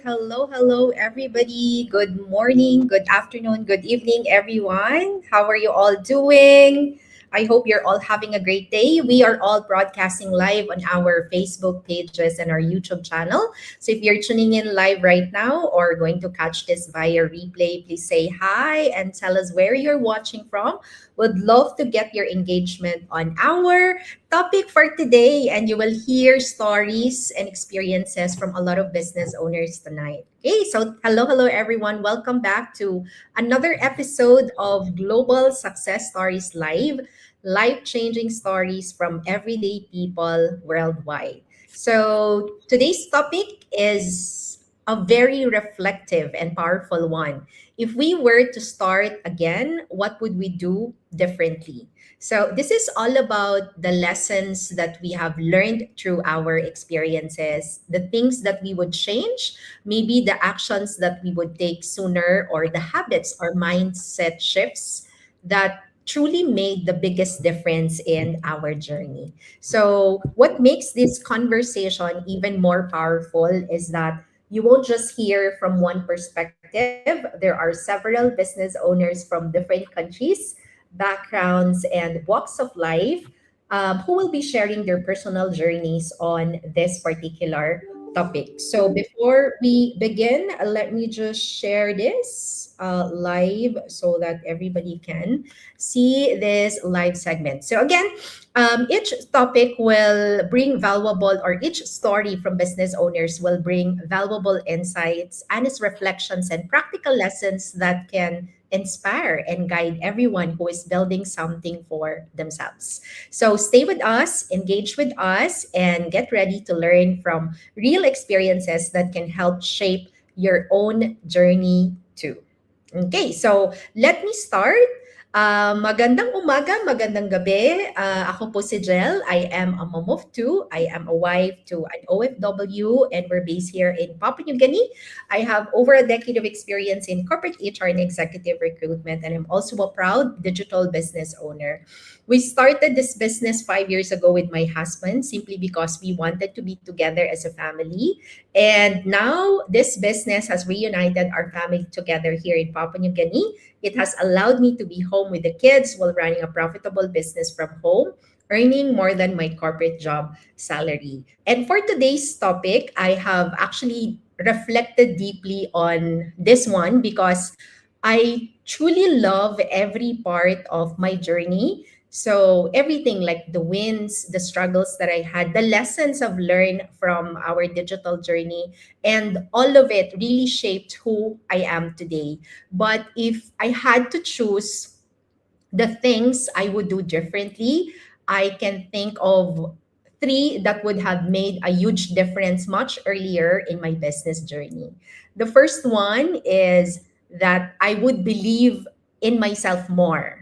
Hello, everybody. Good morning, good afternoon, good evening, everyone. How are you all doing? I hope you're all having a great day. We are all broadcasting live on our Facebook pages and our YouTube channel. So if you're tuning in live right now or going to catch this via replay, please say hi and tell us where you're watching from. Would love to get your engagement on our topic for today, and you will hear stories and experiences from a lot of business owners tonight. Okay, so hello, everyone. Welcome back to another episode of Global Success Stories Live, life changing stories from everyday people worldwide. So today's topic is a very reflective and powerful one. If we were to start again, what would we do differently? So, this is all about the lessons that we have learned through our experiences, the things that we would change, maybe the actions that we would take sooner, or the habits or mindset shifts that truly made the biggest difference in our journey. So, what makes this conversation even more powerful is that you won't just hear from one perspective. There are several business owners from different countries, backgrounds, and walks of life who will be sharing their personal journeys on this particular topic. So before we begin, let me just share this live so that everybody can see this live segment. So again, each topic will bring valuable, or each story from business owners will bring valuable insights, honest reflections, and practical lessons that can inspire and guide everyone who is building something for themselves. So stay with us, engage with us, and get ready to learn from real experiences that can help shape your own journey too. Okay, so let me start. Magandang umaga, magandang gabi. Ako po si Jel. I am a mom of two. I am a wife to an OFW, and we're based here in Papua New Guinea. I have over a decade of experience in corporate HR and executive recruitment, and I'm also a proud digital business owner. We started this business 5 years ago with my husband simply because we wanted to be together as a family. And now this business has reunited our family together here in Papua New Guinea. It has allowed me to be home with the kids while running a profitable business from home, earning more than my corporate job salary. And for today's topic, I have actually reflected deeply on this one because I truly love every part of my journey. So, everything like the wins, the struggles that I had, the lessons I've learned from our digital journey, and all of it really shaped who I am today. But if I had to choose the things I would do differently, I can think of three that would have made a huge difference much earlier in my business journey. The first one is that I would believe in myself more,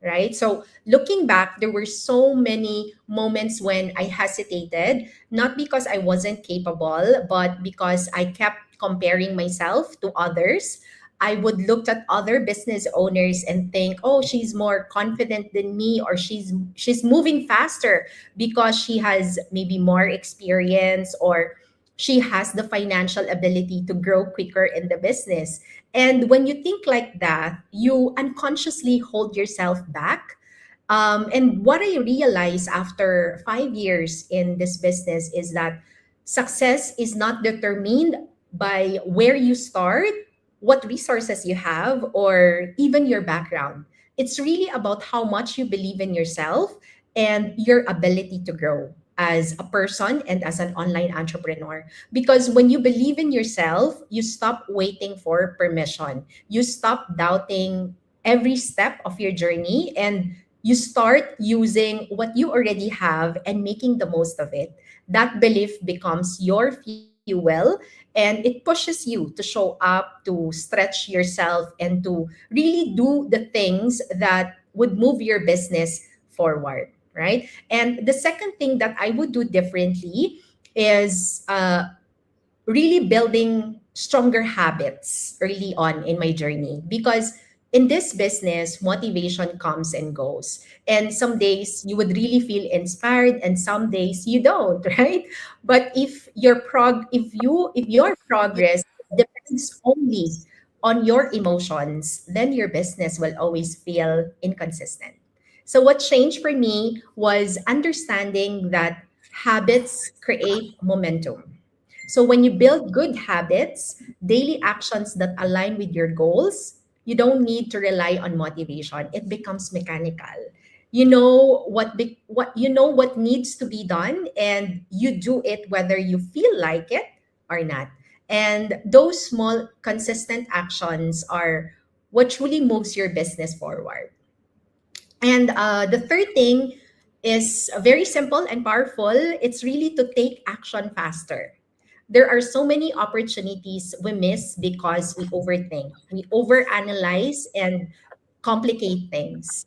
right? So looking back, there were so many moments when I hesitated, not because I wasn't capable, but because I kept comparing myself to others. I would look at other business owners and think, "Oh, she's more confident than me, or she's moving faster because she has maybe more experience, or she has the financial ability to grow quicker in the business." And when you think like that, you unconsciously hold yourself back. And what I realized after 5 years in this business is that success is not determined by where you start, what resources you have, or even your background. It's really about how much you believe in yourself and your ability to grow as a person and as an online entrepreneur. Because when you believe in yourself, you stop waiting for permission. You stop doubting every step of your journey, and you start using what you already have and making the most of it. That belief becomes your fuel, and it pushes you to show up, to stretch yourself, and to really do the things that would move your business forward, right? And the second thing that I would do differently is really building stronger habits early on in my journey, because in this business motivation comes and goes, and some days you would really feel inspired and some days you don't right? But if your progress depends only on your emotions, then your business will always feel inconsistent. So, what changed for me was understanding that habits create momentum. So, when you build good habits, daily actions that align with your goals, you don't need to rely on motivation. It becomes mechanical. What needs to be done, and you do it whether you feel like it or not. And those small consistent actions are what truly moves your business forward. And the third thing is very simple and powerful. It's really to take action faster. There are so many opportunities we miss because we overthink, we overanalyze, and complicate things.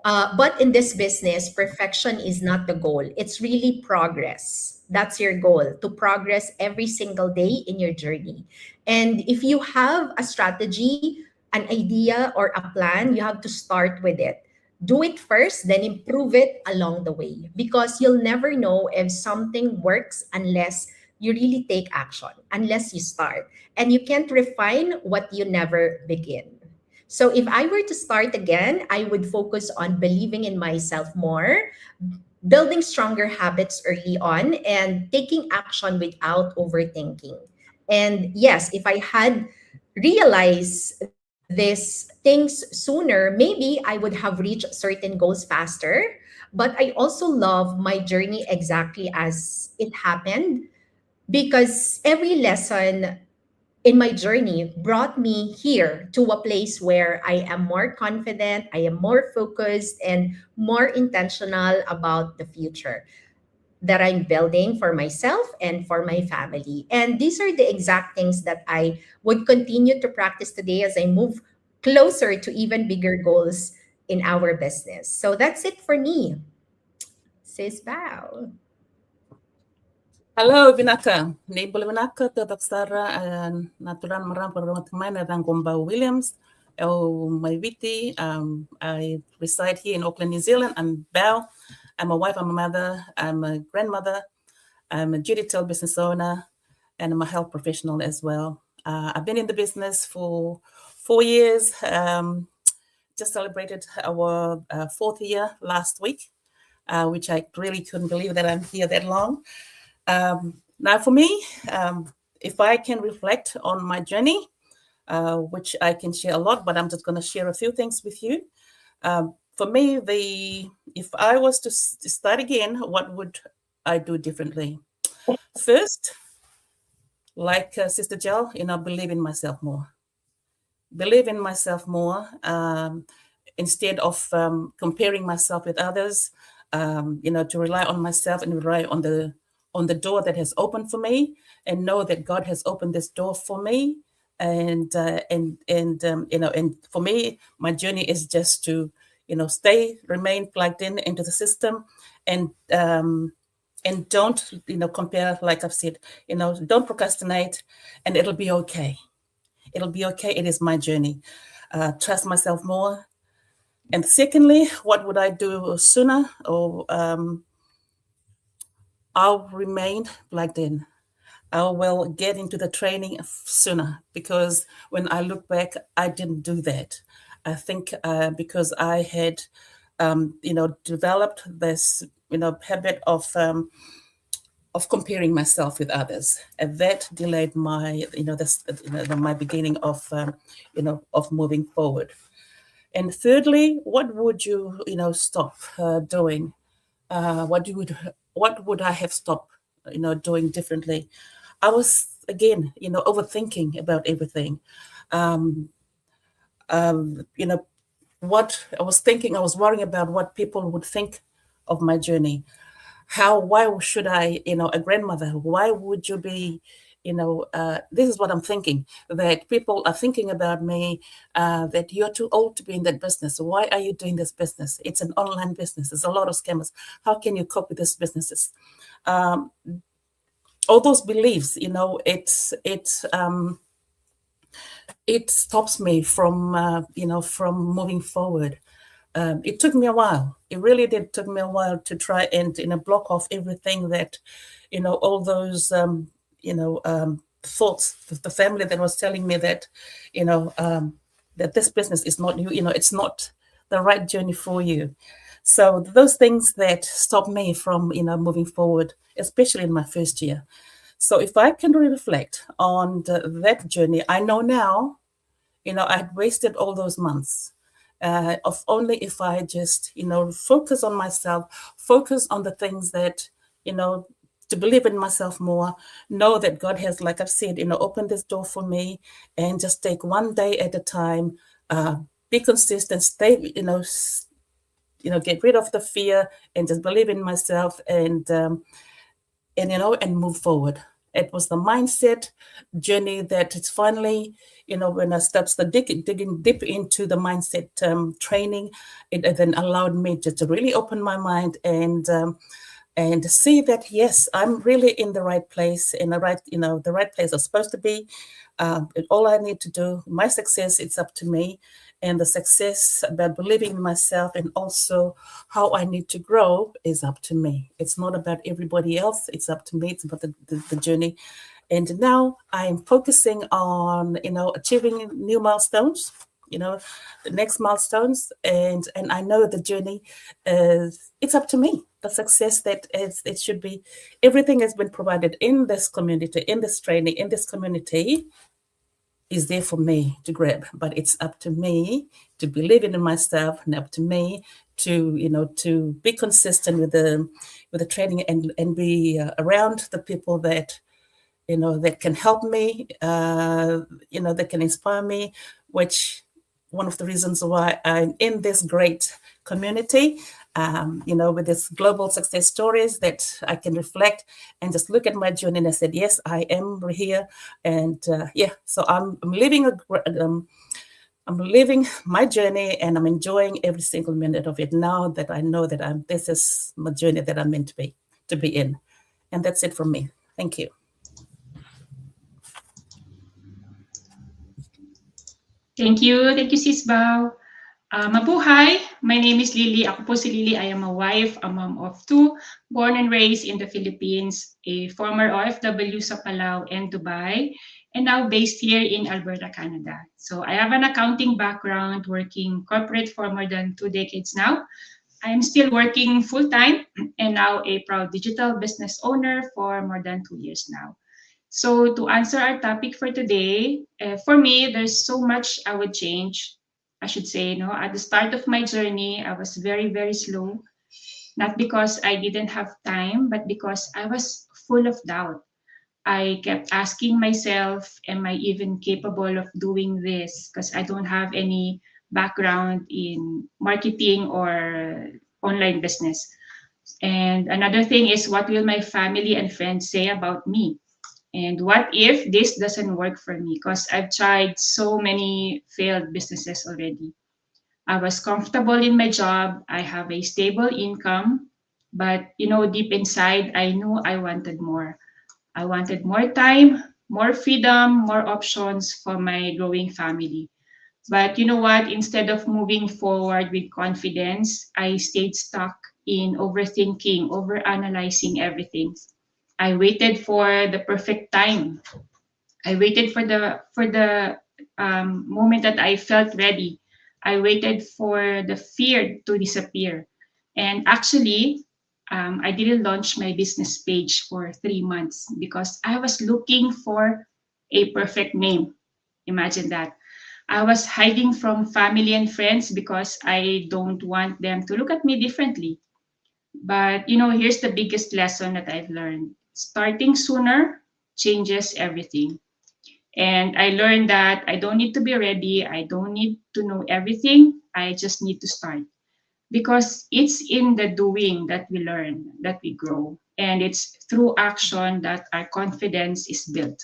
But in this business, perfection is not the goal. It's really progress. That's your goal, to progress every single day in your journey. And if you have a strategy, an idea, or a plan, you have to start with it. Do it first, then improve it along the way, because you'll never know if something works unless you really take action, unless you start. And you can't refine what you never begin. So if I were to start again, I would focus on believing in myself more, building stronger habits early on, and taking action without overthinking. And yes, if I had realized these things sooner, maybe I would have reached certain goals faster. But I also love my journey exactly as it happened, because every lesson in my journey brought me here to a place where I am more confident, I am more focused, and more intentional about the future that I'm building for myself and for my family. And these are the exact things that I would continue to practice today as I move closer to even bigger goals in our business. So that's it for me. Sis Bao. Hello, Vinaka. Neighbor Vinaka, Tatak Sara, and Naturan Maram Paramatmana Rangomba Williams. Oh, my Viti. I reside here in Auckland, New Zealand. I'm Belle. I'm a wife, I'm a mother, I'm a grandmother, I'm a Juditel business owner, and I'm a health professional as well. I've been in the business for 4 years. Just celebrated our fourth year last week, which I really couldn't believe that I'm here that long. Now, for me, if I can reflect on my journey, which I can share a lot, but I'm just going to share a few things with you. For me, if I was to start again, what would I do differently? First, like Sister Jill, believe in myself more. Believe in myself more, instead of comparing myself with others. To rely on myself and rely on the door that has opened for me, and know that God has opened this door for me. And for me, my journey is just to remain plugged into the system, and don't compare. Like I've said, don't procrastinate, and it'll be okay. It'll be okay. It is my journey. Trust myself more. And secondly, what would I do sooner? Or I'll remain plugged in. I will get into the training sooner, because when I look back, I didn't do that. I think because I had, developed this, habit of comparing myself with others, and that delayed my, my beginning of moving forward. And thirdly, what would you, stop doing? Uh, what you would, what would I have stopped, doing differently? I was again, overthinking about everything. Um, you know, what I was thinking, I was worrying about what people would think of my journey. Why should I, a grandmother, why would you be, this is what I'm thinking, that people are thinking about me, that you're too old to be in that business. Why are you doing this business? It's an online business. There's a lot of scammers. How can you cope with these businesses? Um, all those beliefs, it stops me from, from moving forward. It took me a while. It really did took me a while to try and block off everything that, all those thoughts, the family that was telling me that, you know, that this business is not you, you know, it's not the right journey for you. So those things that stop me from, you know, moving forward, especially in my first year. So if I can reflect on that journey, I know now, you know, I'd wasted all those months. Of only if I just, you know, focus on myself, focus on the things that, you know, to believe in myself more, know that God has, like I've said, you know, opened this door for me, and just take one day at a time, be consistent, stay, you know, get rid of the fear and just believe in myself, and you know, and move forward. It was the mindset journey that it's finally, you know, when I started digging deep into the mindset training, it then allowed me to really open my mind, and see that yes, I'm really in the right place, in the right, you know, the right place I'm supposed to be. All I need to do, my success, it's up to me, and the success about believing in myself, and also how I need to grow, is up to me. It's not about everybody else. It's up to me. It's about the journey. And now I'm focusing on, you know, achieving new milestones, you know, the next milestones. And I know the journey is, it's up to me. The success that is, it should be, everything has been provided in this community, in this training, in this community, is there for me to grab. But it's up to me to believe in myself, and up to me to, you know, to be consistent with the training, and be around the people that, you know, that can help me, you know, that can inspire me, which one of the reasons why I'm in this great community, you know, with this global success stories, that I can reflect and just look at my journey, and I said, yes, I am here. And yeah, so I'm living I'm living my journey, and I'm enjoying every single minute of it, now that I know that this is my journey that I'm meant to be in. And that's it from me. Thank you. Thank you, Sis Bao. Mabuhay! My name is Lily. Ako po si Lily. I am a wife, a mom of two, born and raised in the Philippines, a former OFW sa Palau and Dubai, and now based here in Alberta, Canada. So I have an accounting background, working corporate for more than 2 decades now. I'm still working full-time and now a proud digital business owner for more than 2 years now. So to answer our topic for today, for me, there's so much I would change. I should say, no, at the start of my journey, I was very, very slow. Not because I didn't have time, but because I was full of doubt. I kept asking myself, am I even capable of doing this? Because I don't have any background in marketing or online business. And another thing is, what will my family and friends say about me? And what if this doesn't work for me? Because I've tried so many failed businesses already. I was comfortable in my job, I have a stable income, but you know, deep inside, I knew I wanted more. I wanted more time, more freedom, more options for my growing family. But you know what? Instead of moving forward with confidence, I stayed stuck in overthinking, overanalyzing everything. I waited for the perfect time. I waited for the moment that I felt ready. I waited for the fear to disappear. And actually, I didn't launch my business page for 3 months because I was looking for a perfect name. Imagine that. I was hiding from family and friends because I don't want them to look at me differently. But you know, here's the biggest lesson that I've learned. Starting sooner changes everything. And I learned that I don't need to be ready. I don't need to know everything. I just need to start. Because it's in the doing that we learn, that we grow. And it's through action that our confidence is built.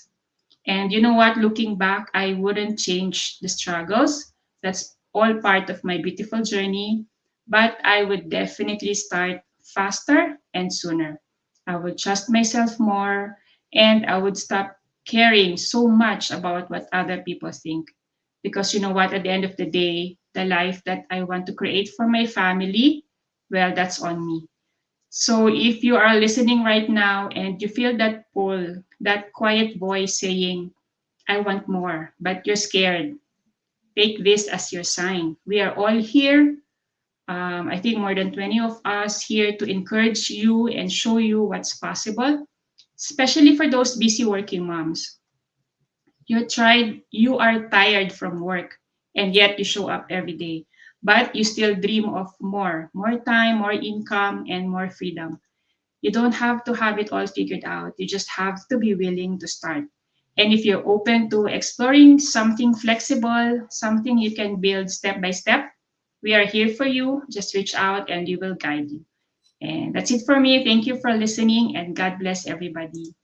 And you know what? Looking back, I wouldn't change the struggles. That's all part of my beautiful journey. But I would definitely start faster and sooner. I would trust myself more, and I would stop caring so much about what other people think. Because you know what? At the end of the day, the life that I want to create for my family, well, that's on me. So if you are listening right now and you feel that pull, that quiet voice saying, I want more, but you're scared, take this as your sign. We are all here. I think more than 20 of us here to encourage you and show you what's possible, especially for those busy working moms. You are tired from work, and yet you show up every day. But you still dream of more time, more income, and more freedom. You don't have to have it all figured out. You just have to be willing to start. And if you're open to exploring something flexible, something you can build step by step, we are here for you. Just reach out and we will guide you. And that's it for me. Thank you for listening and God bless everybody.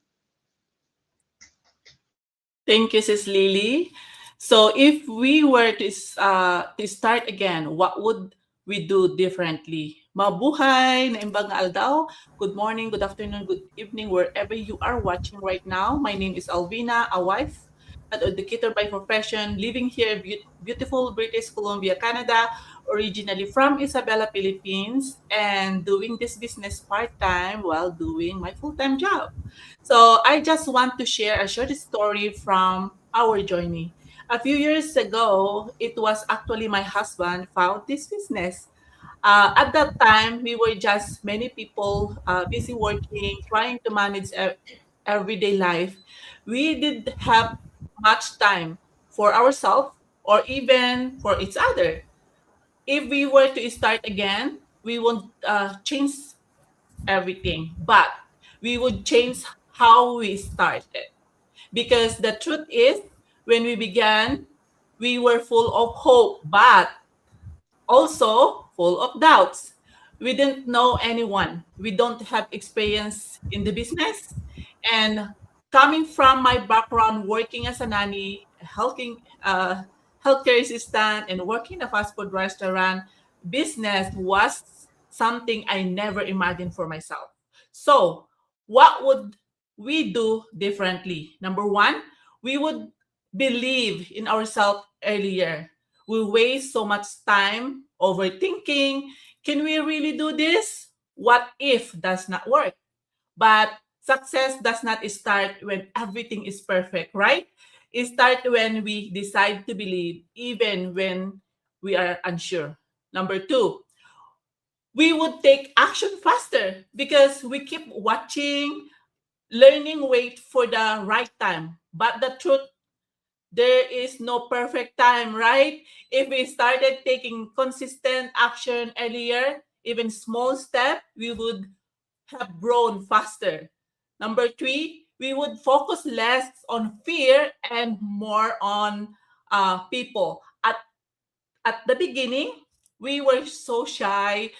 Thank you, Sis Lily. So, if we were to start again, what would we do differently? Mabuhay na imbang nga aldaw. Good morning, good afternoon, good evening, wherever you are watching right now. My name is Alvina, a wife, an educator by profession, living here in beautiful British Columbia, Canada, originally from Isabela, Philippines, and doing this business part-time while doing my full-time job. So I just want to share a short story from our journey. A few years ago, it was actually my husband found this business. At that time, we were just many people busy working, trying to manage everyday life. We didn't have much time for ourselves or even for each other. If we were to start again, we won't change everything, but we would change how we started. Because the truth is, when we began, we were full of hope, but also full of doubts. We didn't know anyone. We don't have experience in the business. And coming from my background working as a nanny, helping healthcare assistant, and working in a fast food restaurant, business was something I never imagined for myself. So, what would we do differently? Number one, we would believe in ourselves earlier. We waste so much time overthinking. Can we really do this? What if does not work? But success does not start when everything is perfect, right? It starts when we decide to believe, even when we are unsure. Number two, we would take action faster because we keep watching, learning, wait for the right time. But the truth, there is no perfect time, right? If we started taking consistent action earlier, even small step, we would have grown faster. Number three, we would focus less on fear and more on people. At the beginning, we were so shy,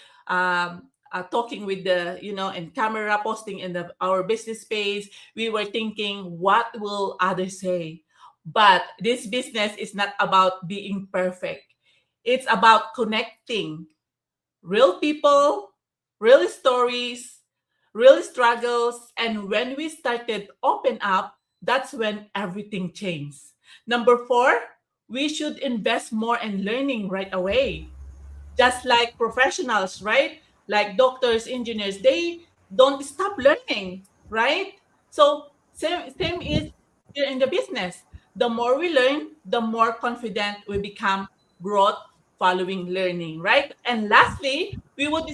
talking with the, and camera posting in our business page. We were thinking, what will others say? But this business is not about being perfect. It's about connecting real people, real stories, real struggles. And when we started open up, that's when everything changed. Number four, we should invest more in learning right away, just like professionals, right? Like doctors, engineers, they don't stop learning, right? So same is here in the business. The more we learn, the more confident we become, growth following learning, right? And lastly, we would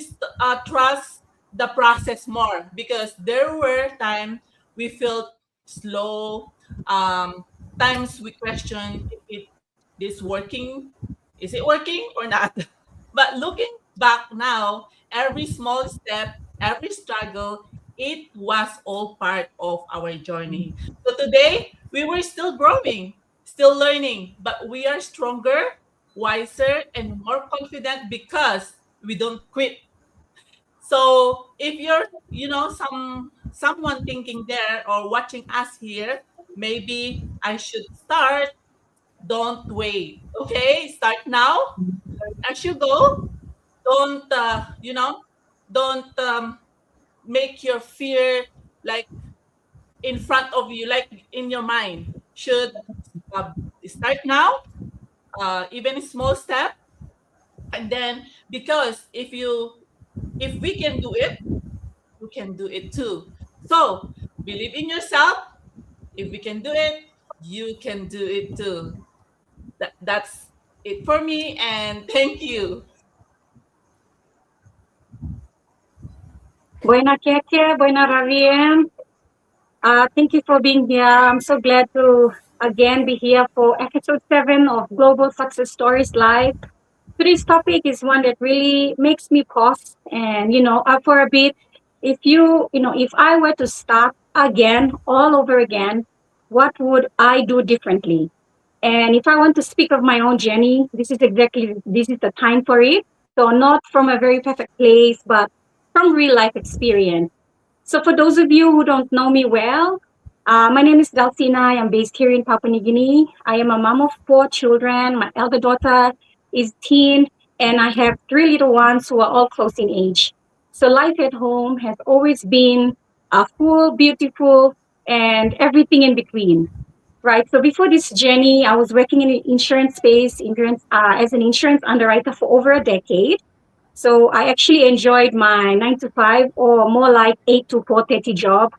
trust the process more because there were times we felt slow, times we question if it is working, is it working or not? But looking back now, every small step, every struggle, it was all part of our journey. So today, we were still growing, still learning, but we are stronger, wiser, and more confident because we don't quit. So if you're, someone thinking there or watching us here, maybe I should start. Don't wait. Okay, start now. Learn as you go. Don't don't make your fear like in front of you, like in your mind. Should uh, start now, even a small step. And then, because if we can do it, can do it too. So believe in yourself. If we can do it, you can do it too. That's it for me, and thank you. Buena Keke, buena Ravien. Thank you for being here. I'm so glad to again be here for episode 7 of Global Success Stories Live. Today's topic is one that really makes me pause and, up for a bit. If I were to start again, all over again, what would I do differently? And if I want to speak of my own journey, this is the time for it. So not from a very perfect place, but from real life experience. So for those of you who don't know me well, my name is Dalcina. I am based here in Papua New Guinea. I am a mom of 4 children. My elder daughter is teen, and I have 3 little ones who are all close in age. So life at home has always been full, beautiful, and everything in between. Right. So before this journey, I was working in the insurance space, as an insurance underwriter for over a decade. So I actually enjoyed my 9 to 5, or more like 8 to 4:30 job.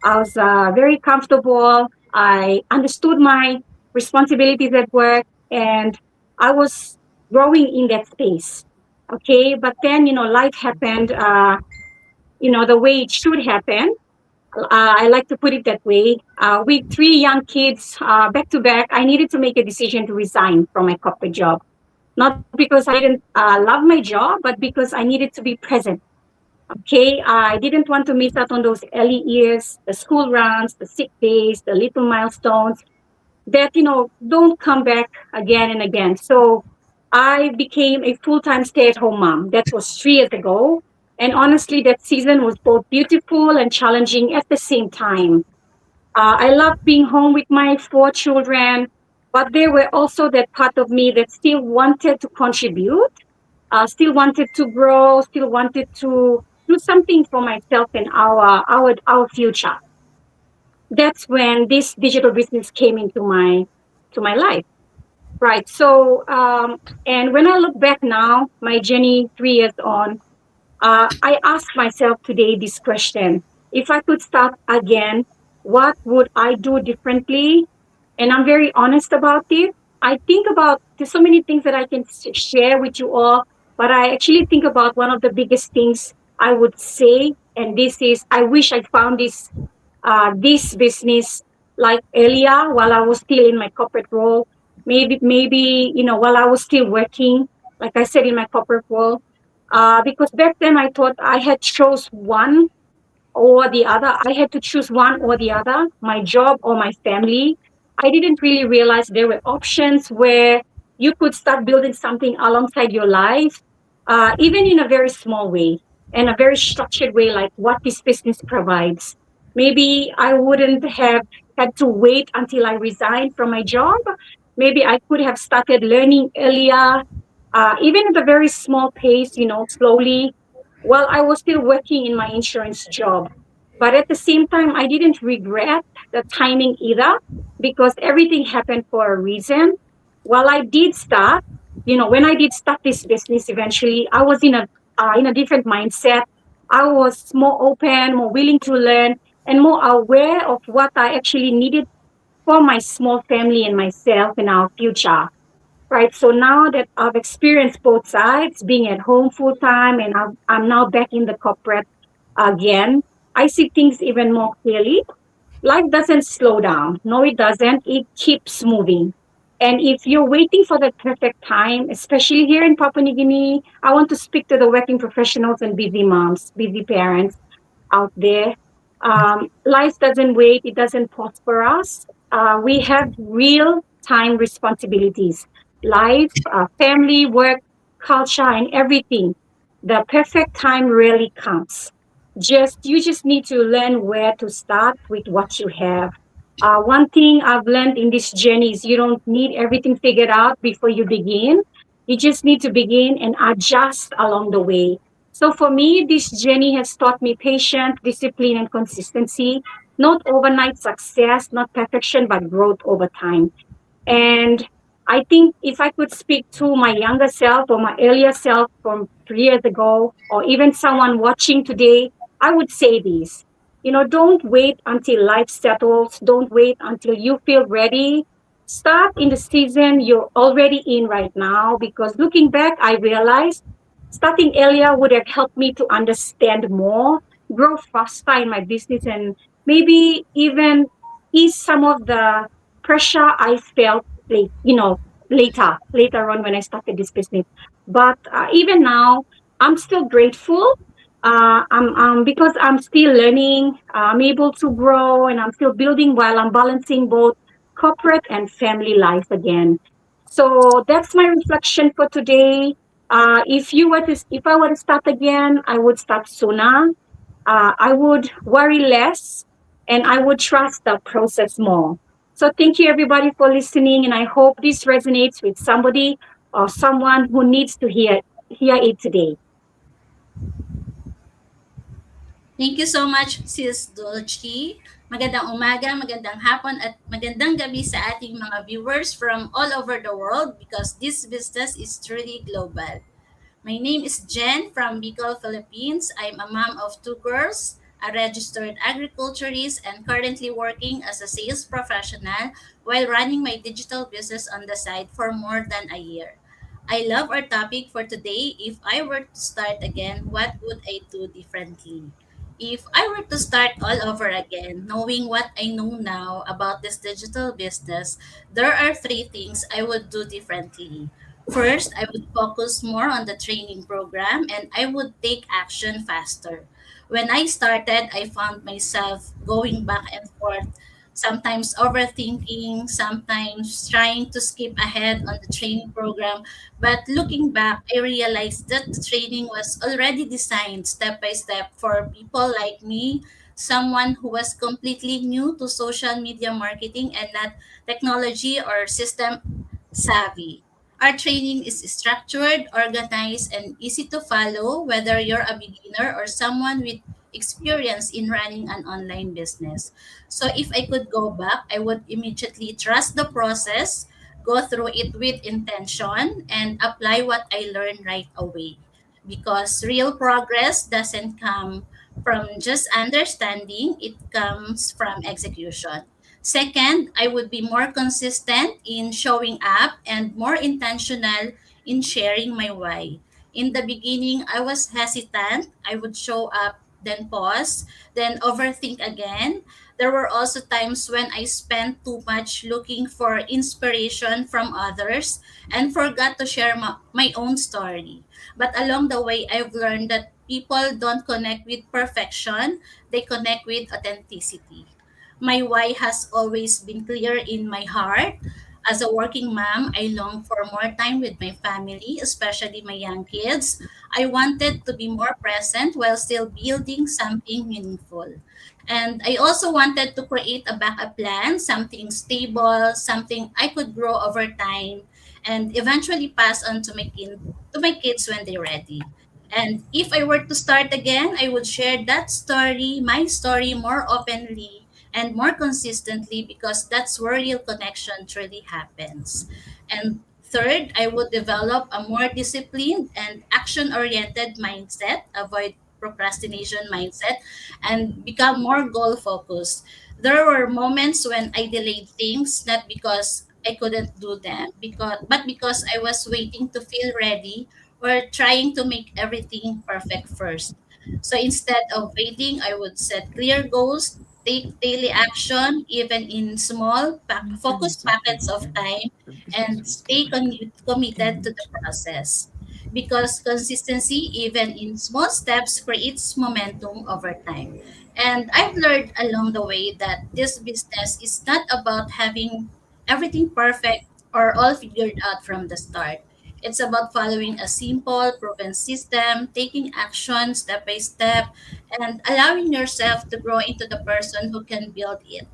I was very comfortable. I understood my responsibilities at work, and I was growing in that space. Okay. But then, life happened, the way it should happen. I like to put it that way. With 3 young kids back to back, I needed to make a decision to resign from my corporate job. Not because I didn't love my job, but because I needed to be present. Okay, I didn't want to miss out on those early years, the school runs, the sick days, the little milestones that don't come back again and again. So I became a full-time stay-at-home mom. That was 3 years ago, and honestly, that season was both beautiful and challenging at the same time. I loved being home with my 4 children, but there were also that part of me that still wanted to contribute, still wanted to grow, still wanted to do something for myself and our future. That's when this digital business came into my life. Right. So and when I look back now, my journey 3 years on, I ask myself today this question: if I could start again, what would I do differently? And I'm very honest about it. I think about there's so many things that I can share with you all, but I actually think about one of the biggest things I would say, and this is I wish I found this business like earlier while I was still in my corporate role. Maybe while I was still working, like I said, in my corporate role, because back then I thought I had chose one or the other. I had to choose one or the other, my job or my family. I didn't really realize there were options where you could start building something alongside your life, even in a very small way and a very structured way, like what this business provides. Maybe I wouldn't have had to wait until I resigned from my job. Maybe I could have started learning earlier, even at a very small pace, slowly, while I was still working in my insurance job. But at the same time, I didn't regret the timing either, because everything happened for a reason. While I did start, when I did start this business eventually, I was in a different mindset. I was more open, more willing to learn, and more aware of what I actually needed for my small family and myself and our future. Right. So now that I've experienced both sides, being at home full time, and I'm now back in the corporate again, I see things even more clearly. Life doesn't slow down. No, it doesn't. It keeps moving. And if you're waiting for the perfect time, especially here in Papua New Guinea, I want to speak to the working professionals and busy moms, busy parents out there. Life doesn't wait, it doesn't pause for us. We have real time responsibilities: life, family, work, culture, and everything. The perfect time rarely comes. You just need to learn where to start with what you have. One thing I've learned in this journey is you don't need everything figured out before you begin. You just need to begin and adjust along the way. So for me, this journey has taught me patience, discipline, and consistency. Not overnight success, not perfection, but growth over time. And I think if I could speak to my younger self or my earlier self from 3 years ago, or even someone watching today, I would say this. Don't wait until life settles. Don't wait until you feel ready. Start in the season you're already in right now, because looking back, I realized starting earlier would have helped me to understand more, grow faster in my business, and maybe even ease some of the pressure I felt later on when I started this business. But even now, I'm still grateful. Because I'm still learning. I'm able to grow, and I'm still building while I'm balancing both corporate and family life again. So that's my reflection for today. If I were to start again, I would start sooner. I would worry less, and I would trust the process more. So thank you everybody for listening, and I hope this resonates with somebody or someone who needs to hear it today. Thank you so much, Sis Dolce. Magandang umaga, magandang hapon, at magandang gabi sa ating mga viewers from all over the world, because this business is truly global. My name is Jen from Bicol, Philippines. I'm a mom of two girls, a registered agriculturist, and currently working as a sales professional while running my digital business on the side for more than a year. I love our topic for today. If I were to start again, what would I do differently? If I were to start all over again, knowing what I know now about this digital business, there are three things I would do differently. First, I would focus more on the training program and I would take action faster. When I started, I found myself going back and forth, sometimes overthinking, sometimes trying to skip ahead on the training program. But looking back, I realized that the training was already designed step by step for people like me, someone who was completely new to social media marketing and not technology or system savvy. Our training is structured, organized, and easy to follow, whether you're a beginner or someone with experience in running an online business. So, if I could go back, I would immediately trust the process, go through it with intention, and apply what I learned right away. Because real progress doesn't come from just understanding, it comes from execution. Second, I would be more consistent in showing up and more intentional in sharing my why. In the beginning, I was hesitant. I would show up, then pause, then overthink again. There were also times when I spent too much looking for inspiration from others and forgot to share my own story. But along the way, I've learned that people don't connect with perfection, they connect with authenticity. My why has always been clear in my heart. As a working mom, I long for more time with my family, especially my young kids. I wanted to be more present while still building something meaningful. And I also wanted to create a backup plan, something stable, something I could grow over time and eventually pass on to my kids when they're ready. And if I were to start again, I would share that story, my story, more openly and more consistently, because that's where real connection truly happens. And third, I would develop a more disciplined and action oriented mindset, avoid procrastination mindset, and become more goal focused. There were moments when I delayed things, not because I couldn't do them, but because I was waiting to feel ready or trying to make everything perfect first. So instead of waiting, I would set clear goals, take daily action, even in small, focused packets of time, and stay committed to the process. Because consistency, even in small steps, creates momentum over time. And I've learned along the way that this business is not about having everything perfect or all figured out from the start. It's about following a simple, proven system, taking action step by step, and allowing yourself to grow into the person who can build it.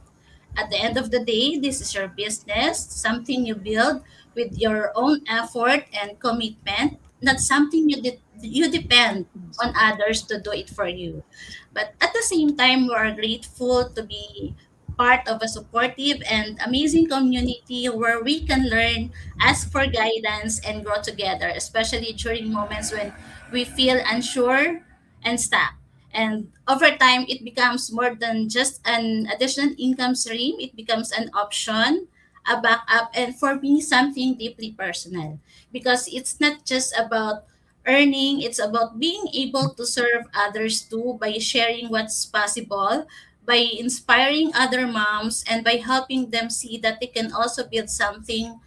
At the end of the day, this is your business, something you build with your own effort and commitment, not something you depend on others to do it for you. But at the same time, we are grateful to be part of a supportive and amazing community where we can learn, ask for guidance, and grow together, especially during moments when we feel unsure and stuck. And over time, it becomes more than just an additional income stream. It becomes an option, a backup, and for me, something deeply personal. Because it's not just about earning, it's about being able to serve others too by sharing what's possible, by inspiring other moms, and by helping them see that they can also build something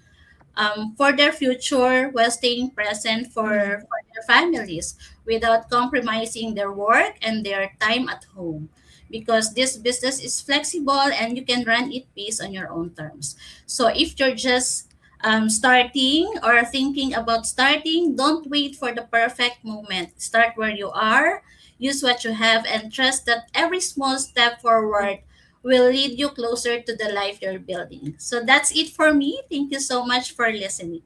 for their future while staying present for their families without compromising their work and their time at home. Because this business is flexible and you can run it based on your own terms. So if you're just starting or thinking about starting, don't wait for the perfect moment. Start where you are, use what you have, and trust that every small step forward will lead you closer to the life you're building. So that's it for me. Thank you so much for listening.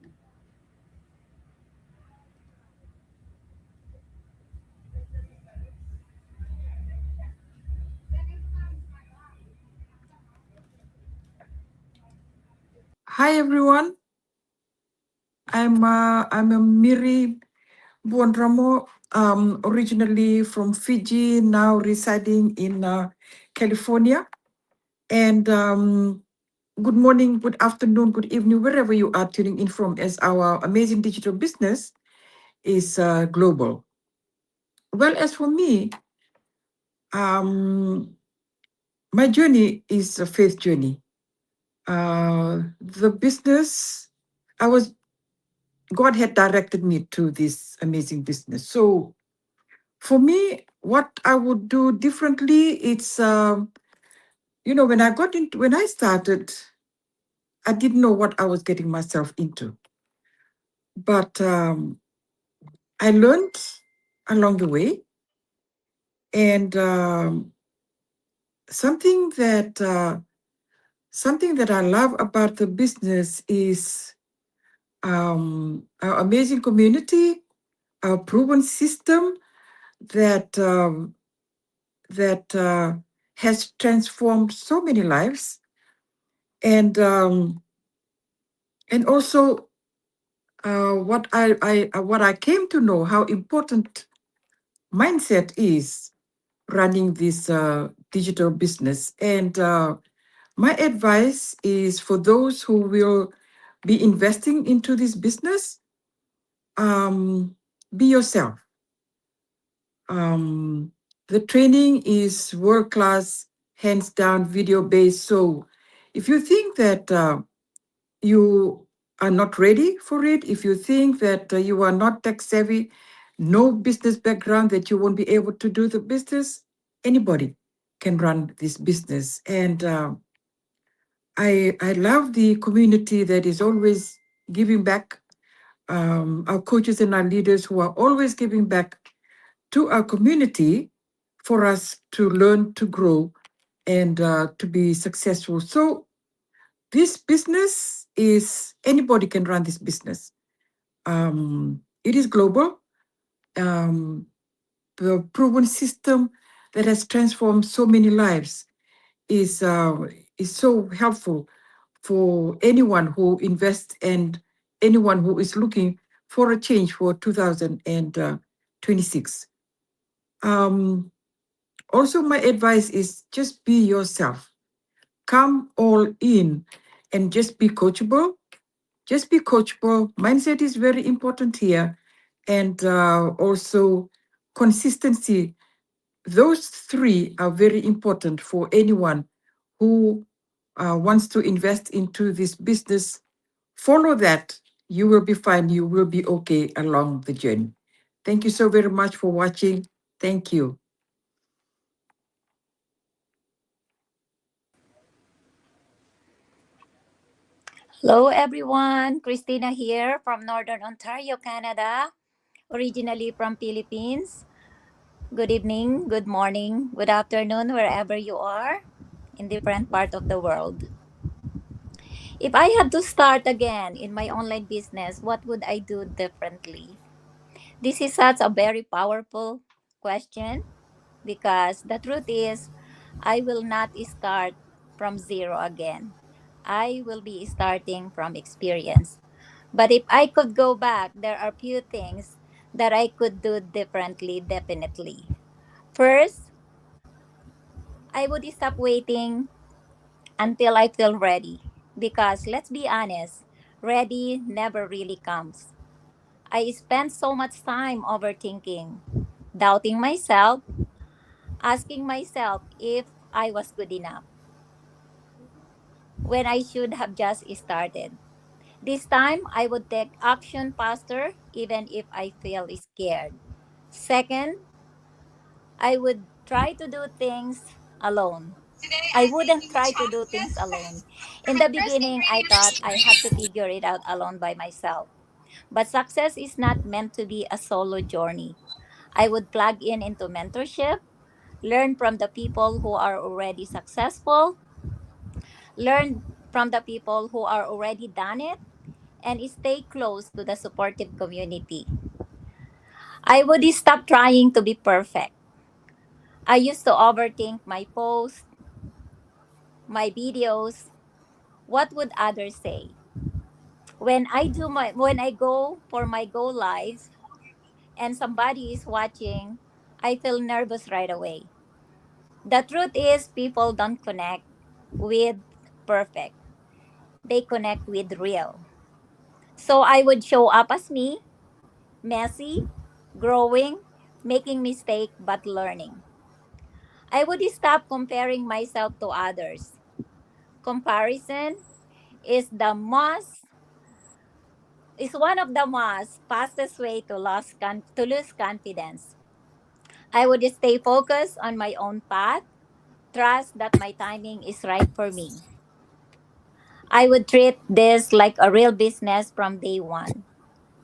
Hi everyone. I'm a Miri Buondramo, originally from Fiji, now residing in California. And good morning, good afternoon, good evening, wherever you are tuning in from, as our amazing digital business is global. Well, as for me, my journey is a faith journey. The business, I was God had directed me to this amazing business. So for me, what I would do differently, it's when I started, I didn't know what I was getting myself into, but I learned along the way, and something that something that I love about the business is our amazing community, our proven system that has transformed so many lives, and also what I came to know how important mindset is running this digital business. And my advice is for those who will be investing into this business, be yourself. The training is world class, hands down, video based. So if you think that you are not ready for it, if you think that you are not tech savvy, no business background, that you won't be able to do the business, anybody can run this business. And I love the community that is always giving back, our coaches and our leaders who are always giving back to our community for us to learn, to grow, and to be successful. So this business is, anybody can run this business. It is global. The proven system that has transformed so many lives is so helpful for anyone who invests and anyone who is looking for a change for 2026. Also, my advice is just be yourself. Come all in and just be coachable. Just be coachable. Mindset is very important here. And also consistency. Those three are very important for anyone who wants to invest into this business. Follow that. You will be fine. You will be okay along the journey. Thank you so very much for watching. Thank you. Hello everyone, Christina here from Northern Ontario, Canada, originally from Philippines. Good evening, good morning, good afternoon, wherever you are in different part of the world. If I had to start again in my online business, what would I do differently? This is such a very powerful question because the truth is I will not start from zero again. I will be starting from experience. But if I could go back, there are few things that I could do differently, definitely. First, I would stop waiting until I feel ready. Because let's be honest, ready never really comes. I spent so much time overthinking, doubting myself, asking myself if I was good enough when I should have just started. This time, I would take action faster even if I feel scared. Second, I would try to do things alone. I wouldn't try to do things alone. In the beginning, I thought I had to figure it out alone by myself. But success is not meant to be a solo journey. I would plug in into mentorship, learn from the people who are already successful, learn from the people who are already done it, and stay close to the supportive community. I would stop trying to be perfect. I used to overthink my posts, my videos, what would others say? When I go for my go live and somebody is watching, I feel nervous right away. The truth is people don't connect with perfect. They connect with real. So I would show up as me, messy, growing, making mistake but learning. I would stop comparing myself to others. Comparison is the most is one of the most fastest way to to lose confidence. I would stay focused on my own path, trust that my timing is right for me. I would treat this like a real business from day one,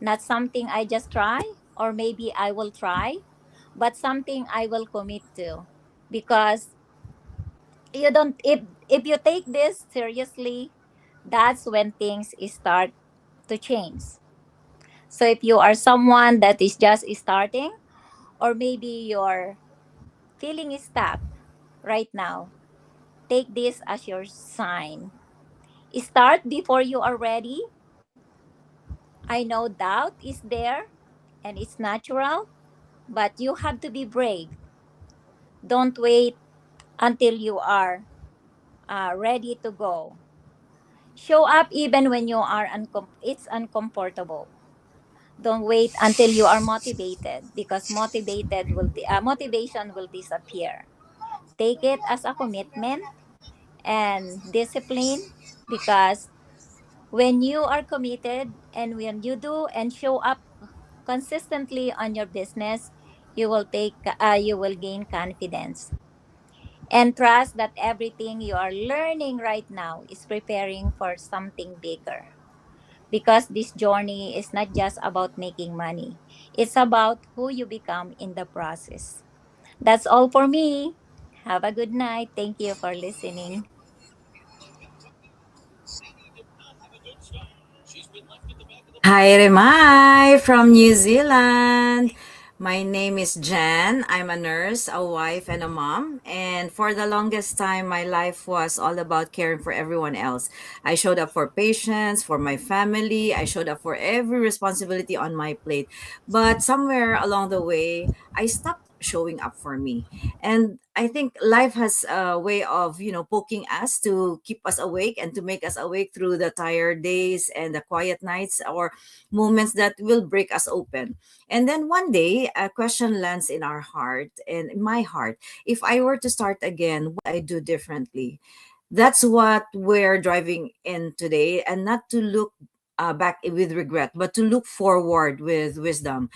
not something I just try or maybe I will try, but something I will commit to. Because you don't if you take this seriously, that's when things start to change. So if you are someone that is just starting or maybe you're feeling stuck right now, take this as your sign. Start before you are ready. I know doubt is there and it's natural, but you have to be brave. Don't wait until you are ready to go. Show up even when you are it's uncomfortable. Don't wait until you are motivated because motivation will disappear. Take it as a commitment and discipline because when you are committed and when you do and show up consistently on your business, you will gain confidence and trust that everything you are learning right now is preparing for something bigger. Because this journey is not just about making money, it's about who you become in the process. That's all for me. Have a good night. Thank you for listening. Hi, Remai from New Zealand. My name is Jan. I'm a nurse, a wife, and a mom. And for the longest time, my life was all about caring for everyone else. I showed up for patients, for my family. I showed up for every responsibility on my plate. But somewhere along the way, I stopped showing up for me. And I think life has a way of, poking us to keep us awake and to make us awake through the tired days and the quiet nights or moments that will break us open. And then one day, a question lands in our heart and in my heart. If I were to start again, what would I do differently? That's what we're driving in today, and not to look back with regret, but to look forward with wisdom.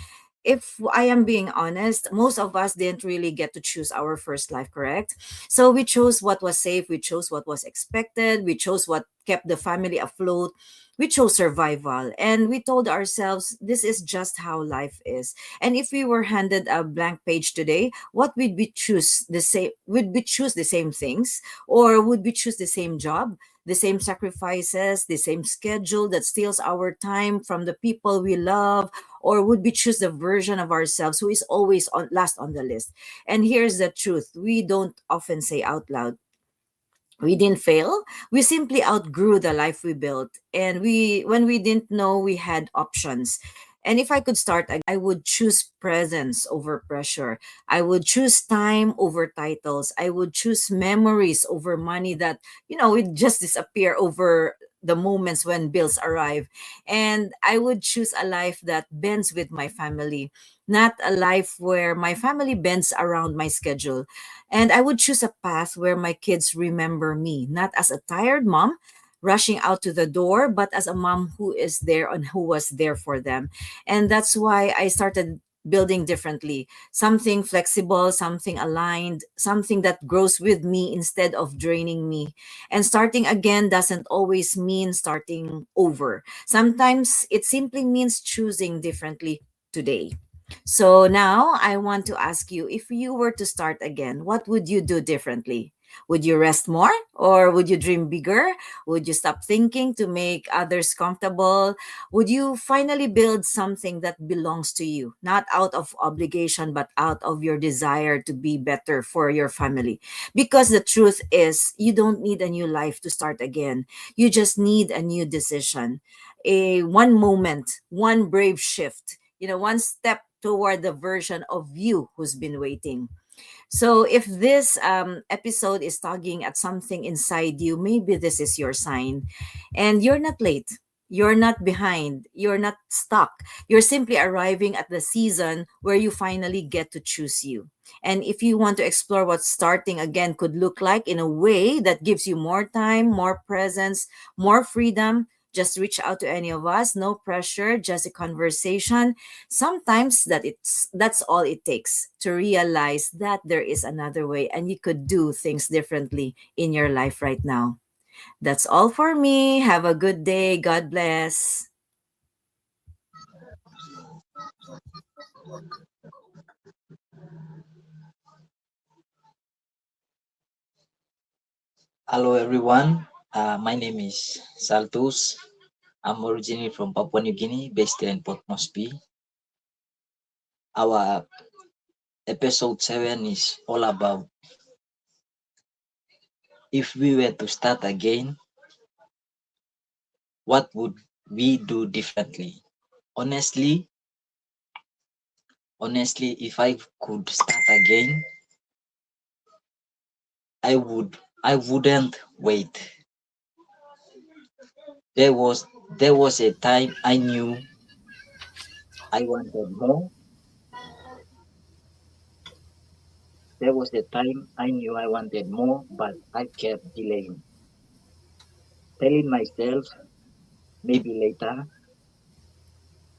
If I am being honest, most of us didn't really get to choose our first life, correct? So we chose what was safe, we chose what was expected, we chose what kept the family afloat, we chose survival, and we told ourselves this is just how life is. And if we were handed a blank page today, what would we choose? The same would we choose the same things, or would we choose the same job, the same sacrifices, the same schedule that steals our time from the people we love, or would we choose the version of ourselves who is always on last on the list? And here's the truth: we don't often say out loud we didn't fail. We simply outgrew the life we built, and we when we didn't know we had options. And if I could start, I would choose presence over pressure. I would choose time over titles. I would choose memories over money that, would just disappear over the moments when bills arrive. And I would choose a life that bends with my family, not a life where my family bends around my schedule. And I would choose a path where my kids remember me, not as a tired mom rushing out to the door, but as a mom who is there and who was there for them. And that's why I started building differently, something flexible, something aligned, something that grows with me instead of draining me. And starting again doesn't always mean starting over. Sometimes it simply means choosing differently today. So now I want to ask you, if you were to start again, what would you do differently? Would you rest more, or would you dream bigger? Would you stop thinking to make others comfortable? Would you finally build something that belongs to you, not out of obligation, but out of your desire to be better for your family? Because the truth is, you don't need a new life to start again. You just need a new decision. One moment, one brave shift, one step toward the version of you who's been waiting. So, if this episode is tugging at something inside you, maybe this is your sign. And you're not late. You're not behind. You're not stuck. You're simply arriving at the season where you finally get to choose you. And if you want to explore what starting again could look like in a way that gives you more time, more presence, more freedom, just reach out to any of us. No pressure, just a conversation. Sometimes that's all it takes to realize that there is another way and you could do things differently in your life right now. That's all for me. Have a good day. God bless. Hello everyone, my name is Saltus. I'm originally from Papua New Guinea, based here in Port Moresby. Our episode 7 is all about if we were to start again, what would we do differently? Honestly, if I could start again, I wouldn't wait. There was a time I knew I wanted more. There was a time I knew I wanted more, but I kept delaying, telling myself maybe later,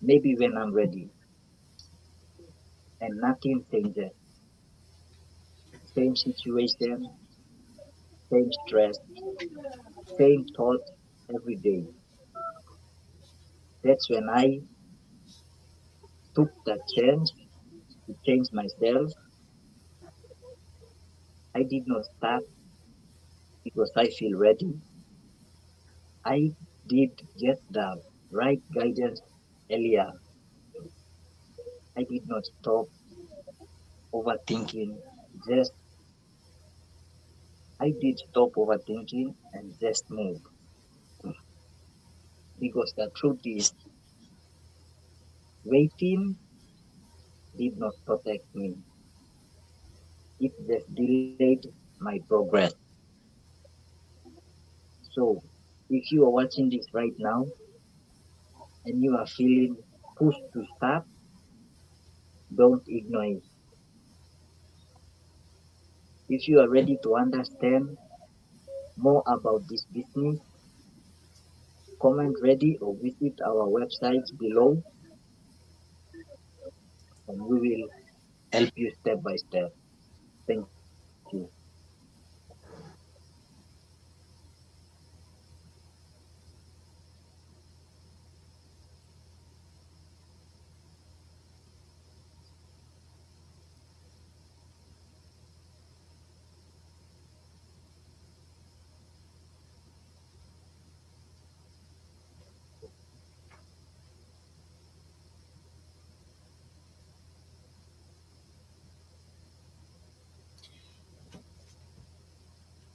maybe when I'm ready, and nothing changes. Same situation, same stress, same thoughts every day. That's when I took that chance to change myself. I did not start because I feel ready. I did get the right guidance earlier. I did not stop overthinking. Just I did stop overthinking and just move. Because the truth is, waiting did not protect me. It just delayed my progress. So, if you are watching this right now and you are feeling pushed to start, don't ignore it. If you are ready to understand more about this business, comment ready or visit our websites below and we will help you step by step. Thank you.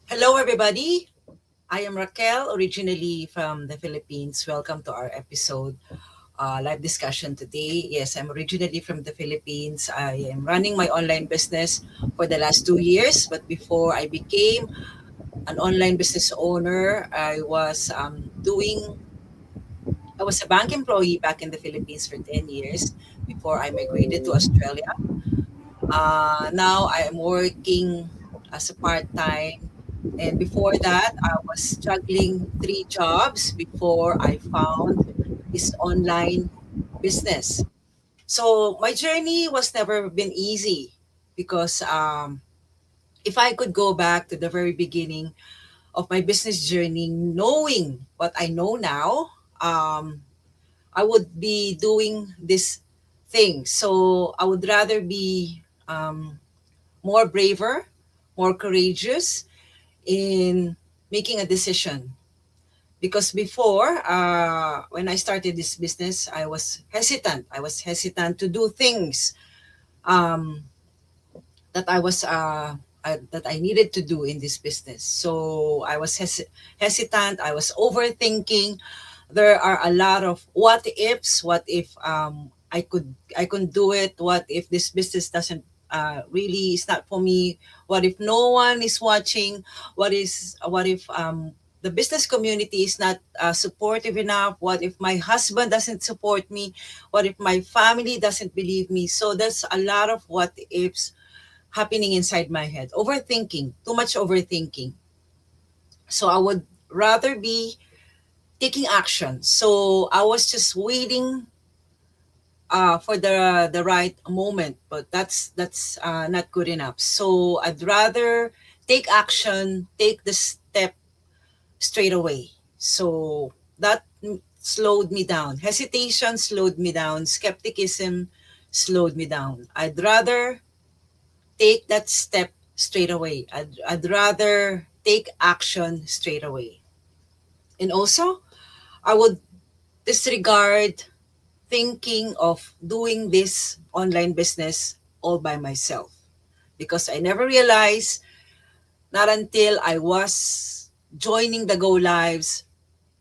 Hello, everybody. I am Raquel, originally from the Philippines. Welcome to our episode. live discussion today. Yes, I'm originally from the Philippines. I am running my online business for the last 2 years, but before I became an online business owner, I was a bank employee back in the Philippines for 10 years before I migrated to Australia. Now I am working as a part-time. And before that, I was juggling three jobs before I found this online business. So my journey was never been easy because if I could go back to the very beginning of my business journey, knowing what I know now, I would be doing this thing. So I would rather be more braver, more courageous in making a decision. Because before, when I started this business, I was hesitant. I was hesitant to do things um, that that I needed to do in this business. So I was hesitant. I was overthinking. There are a lot of what ifs. What if I couldn't do it? What if this business doesn't really is not for me? What if no one is watching? What if the business community is not supportive enough? What if my husband doesn't support me? What if my family doesn't believe me? So there's a lot of what ifs happening inside my head. Overthinking, too much overthinking. So I would rather be taking action. So I was just waiting for the right moment, but that's not good enough. So I'd rather take action, take the step straight away. So that slowed me down. Hesitation slowed me down. Skepticism slowed me down. I'd rather take that step straight away. I'd rather take action straight away. And also, I would disregard thinking of doing this online business all by myself because I never realized, not until I was joining the Go Lives,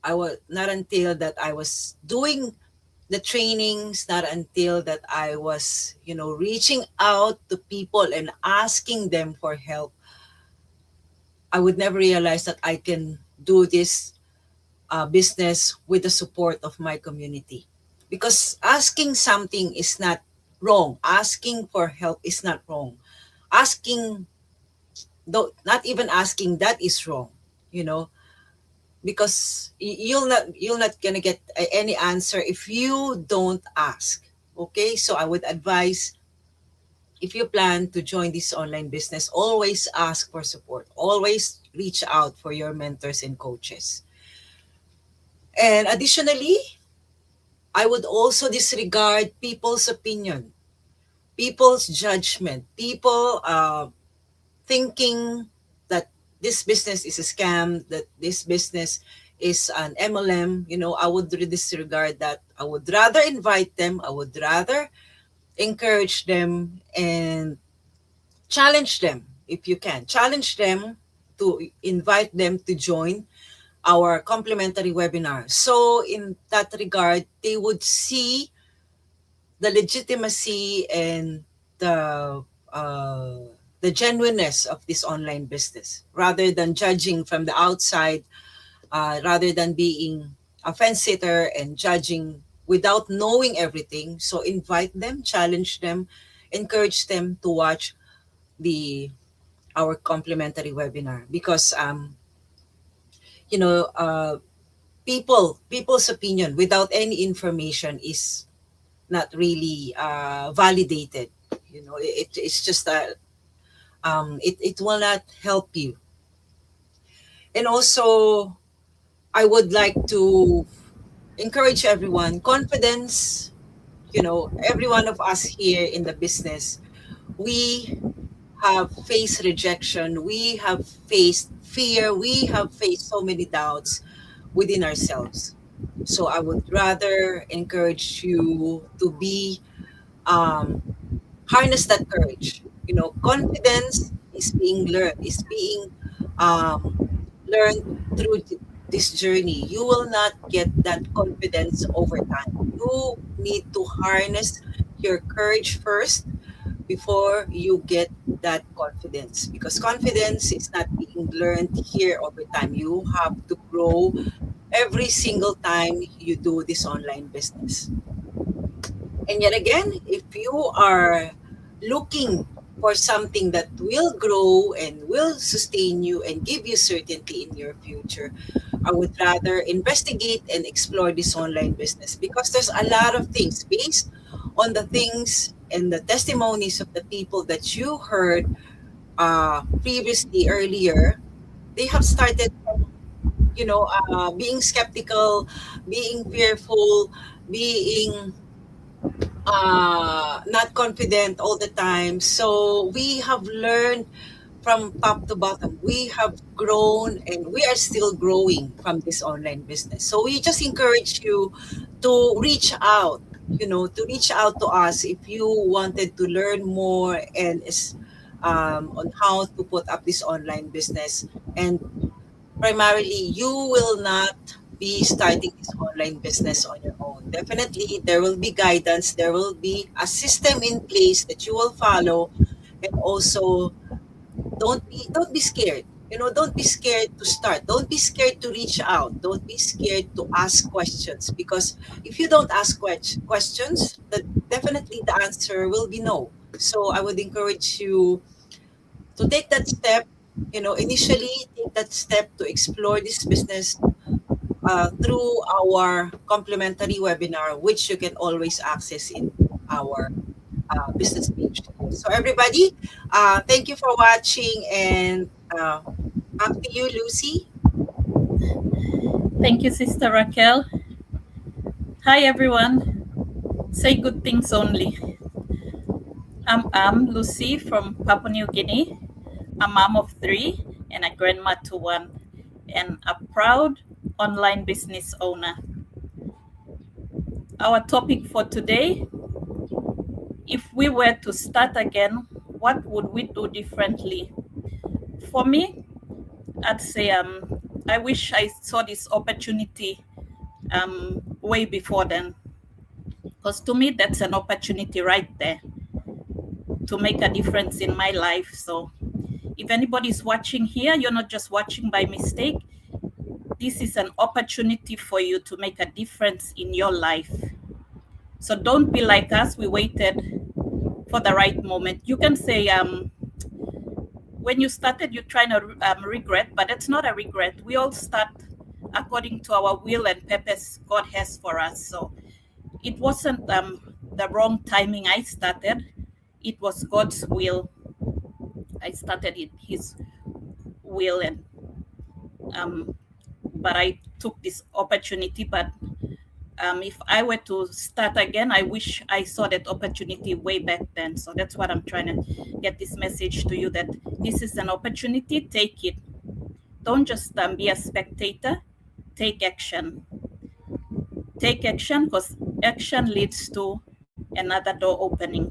I was not until that I was doing the trainings, not until that I was, reaching out to people and asking them for help. I would never realize that I can do this business with the support of my community. Because asking something is not wrong. Asking for help is not wrong. Asking, though, not even asking, that is wrong. You know, because you're not gonna get any answer if you don't ask. Okay, so I would advise, if you plan to join this online business, always ask for support. Always reach out for your mentors and coaches. And additionally, I would also disregard people's opinion, people's judgment, people thinking that this business is a scam, that this business is an MLM. I would disregard that. I would rather invite them. I would rather encourage them and challenge them. If you can challenge them, to invite them to join our complimentary webinar. So in that regard, they would see the legitimacy and the uh, the genuineness of this online business, rather than judging from the outside, rather than being a fence sitter and judging without knowing everything. So invite them, challenge them, encourage them to watch the our complimentary webinar, because you know uh, people's opinion without any information is not really validated. It's just that it will not help you. And also, I would like to encourage everyone, confidence. Every one of us here in the business, we have faced rejection, we have faced fear, we have faced so many doubts within ourselves. So I would rather encourage you to be um, harness that courage. Confidence is being learned, is being um, learned through. this journey. You will not get that confidence over time. You need to harness your courage first before you get that confidence, because confidence is not being learned here over time. You have to grow every single time you do this online business. And yet again, if you are looking for something that will grow and will sustain you and give you certainty in your future, I would rather investigate and explore this online business, because there's a lot of things based on the things and the testimonies of the people that you heard previously earlier. They have started from, being skeptical, being fearful, being not confident all the time. So we have learned from top to bottom. We have grown and we are still growing from this online business. So we just encourage you to reach out, to reach out to us if you wanted to learn more and on how to put up this online business. And primarily, you will not be starting this online business on your own. Definitely, there will be guidance, there will be a system in place that you will follow, and also don't be scared. Don't be scared to start. Don't be scared to reach out. Don't be scared to ask questions, because if you don't ask questions, that definitely the answer will be no. So I would encourage you to take that step. Initially take that step to explore this business through our complimentary webinar, which you can always access in our business page. So everybody, thank you for watching, and back to you, Lucy. Thank you, Sister Raquel. Hi, everyone. Say good things only. I'm Lucy from Papua New Guinea, a mom of 3 and a grandma to 1, and a proud online business owner. Our topic for today: if we were to start again, what would we do differently? For me, I'd say I wish I saw this opportunity way before then, because to me, that's an opportunity right there to make a difference in my life. So if anybody's watching here, you're not just watching by mistake. This is an opportunity for you to make a difference in your life. So don't be like us. We waited for the right moment. You can say, when you started, you're trying to regret, but it's not a regret. We all start according to our will and purpose God has for us. So it wasn't the wrong timing I started. It was God's will. I started in His will, and but I took this opportunity. But if I were to start again, I wish I saw that opportunity way back then. So that's what I'm trying to get this message to you, that this is an opportunity. Take it. Don't just be a spectator. Take action. Take action, because action leads to another door opening.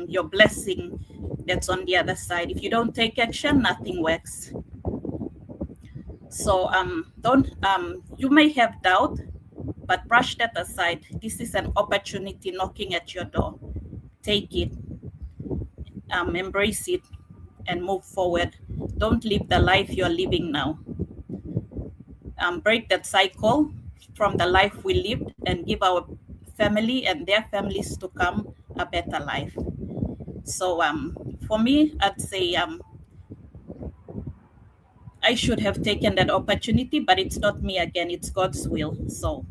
Your blessing that's on the other side. If you don't take action, nothing works. So don't. You may have doubt, but brush that aside. This is an opportunity knocking at your door. Take it, embrace it, and move forward. Don't live the life you're living now. Break that cycle from the life we lived and give our family and their families to come a better life. So for me, I'd say I should have taken that opportunity, but it's not me again, it's God's will. So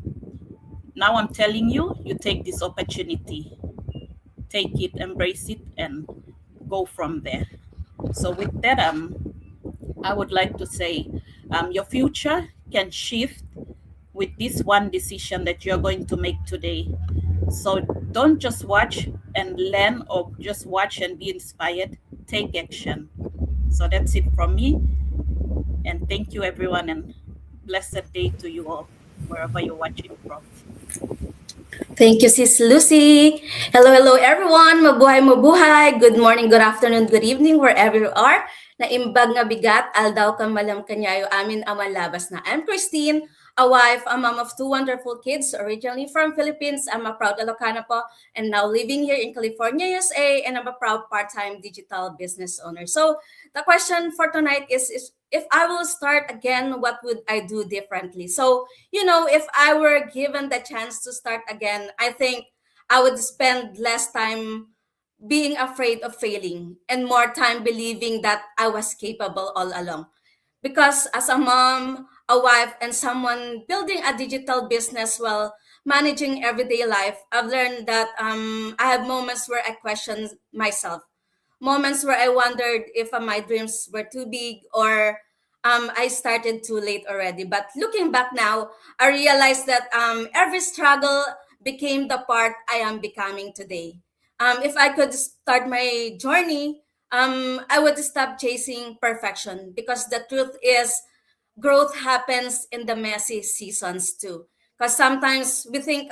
now I'm telling you, you take this opportunity. Take it, embrace it, and go from there. So with that, I would like to say your future can shift with this one decision that you're going to make today. So don't just watch and learn, or just watch and be inspired. Take action. So that's it from me. And thank you, everyone, and blessed day to you all, wherever you're watching from. Thank you, Sis Lucy. Hello, hello, everyone. Mabuhay, mabuhay. Good morning, good afternoon, good evening, wherever you are. Na imbag nga bigat, aldaw ka malam kanyayo amin aman labas na. I'm Christine, a wife, a mom of two wonderful kids, originally from Philippines. I'm a proud Ilocana po, and now living here in California, USA, and I'm a proud part-time digital business owner. So the question for tonight is if I will start again, what would I do differently? So, if I were given the chance to start again, I think I would spend less time being afraid of failing and more time believing that I was capable all along. Because as a mom, a wife, and someone building a digital business while managing everyday life, I've learned that I have moments where I question myself, moments where I wondered if my dreams were too big or I started too late already. But looking back now, I realized that every struggle became the part I am becoming today. If I could start my journey, I would stop chasing perfection because the truth is growth happens in the messy seasons too. Because sometimes we think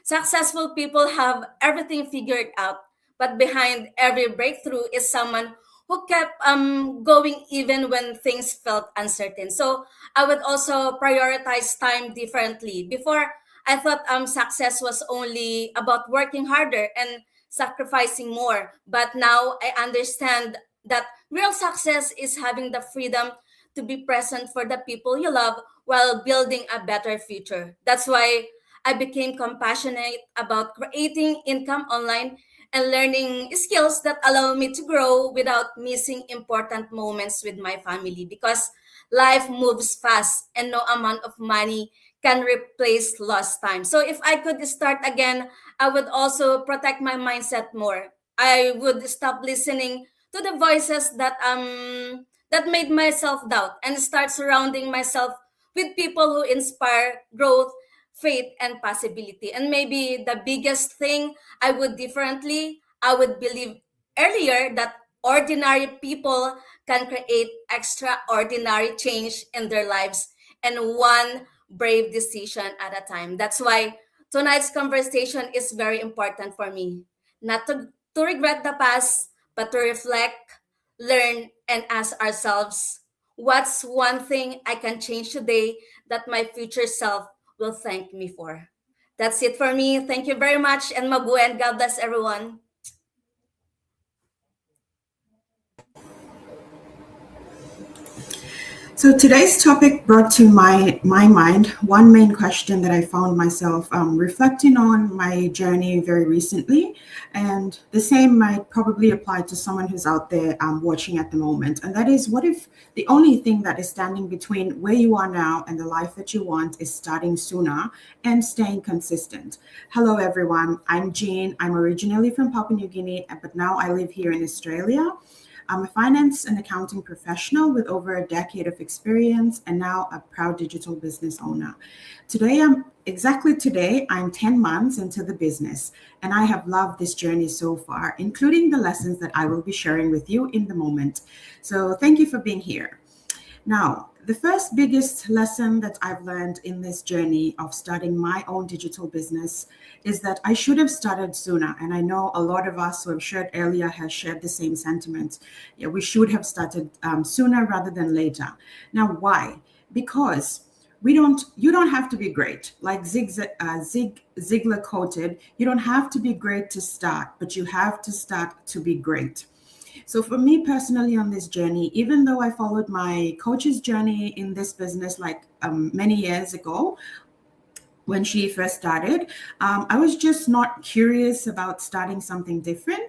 successful people have everything figured out, but behind every breakthrough is someone who kept going even when things felt uncertain. So I would also prioritize time differently. Before, I thought success was only about working harder and sacrificing more. But now I understand that real success is having the freedom to be present for the people you love while building a better future. That's why I became compassionate about creating income online and learning skills that allow me to grow without missing important moments with my family because life moves fast and no amount of money can replace lost time. So if I could start again, I would also protect my mindset more. I would stop listening to the voices that made myself doubt and start surrounding myself with people who inspire growth, faith, and possibility. And maybe the biggest thing I would differently, I would believe earlier that ordinary people can create extraordinary change in their lives and one brave decision at a time. That's why tonight's conversation is very important for me. Not to regret the past, but to reflect, learn, and ask ourselves what's one thing I can change today that my future self will thank me for. That's it for me. Thank you very much, and mabuhay and God bless everyone. So today's topic brought to my mind one main question that I found myself reflecting on my journey very recently, and the same might probably apply to someone who's out there watching at the moment. And that is, what if the only thing that is standing between where you are now and the life that you want is starting sooner and staying consistent? Hello, everyone. I'm Jean. I'm originally from Papua New Guinea, but now I live here in Australia. I'm a finance and accounting professional with over a decade of experience and now a proud digital business owner. Today, I'm 10 months into the business, and I have loved this journey so far, including the lessons that I will be sharing with you in the moment. So thank you for being here. Now, the first biggest lesson that I've learned in this journey of starting my own digital business is that I should have started sooner. And I know a lot of us who have shared earlier has shared the same sentiment. Yeah, we should have started sooner rather than later. Now, why? Because you don't have to be great. Like Zig Ziglar quoted, you don't have to be great to start, but you have to start to be great. So for me personally on this journey, even though I followed my coach's journey in this business like many years ago, when she first started, I was just not curious about starting something different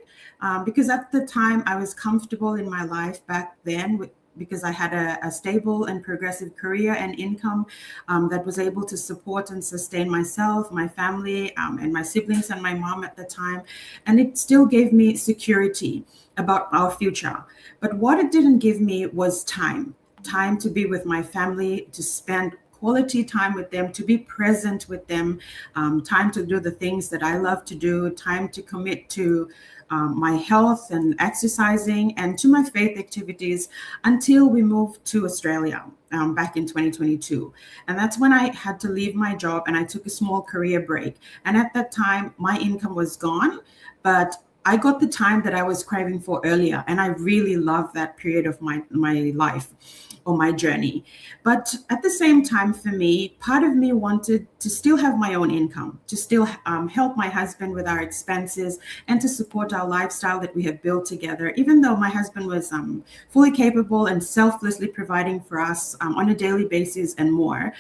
because at the time I was comfortable in my life back then because I had a stable and progressive career and income that was able to support and sustain myself, my family, and my siblings and my mom at the time. And it still gave me security about our future. But what it didn't give me was time to be with my family, to spend quality time with them, to be present with them, time to do the things that I love to do, time to commit to my health and exercising and to my faith activities until we moved to Australia back in 2022. And that's when I had to leave my job and I took a small career break. And at that time, my income was gone, but I got the time that I was craving for earlier, and I really love that period of my life or my journey. But at the same time, for me, part of me wanted to still have my own income, to still help my husband with our expenses, and to support our lifestyle that we have built together. Even though my husband was fully capable and selflessly providing for us on a daily basis and more,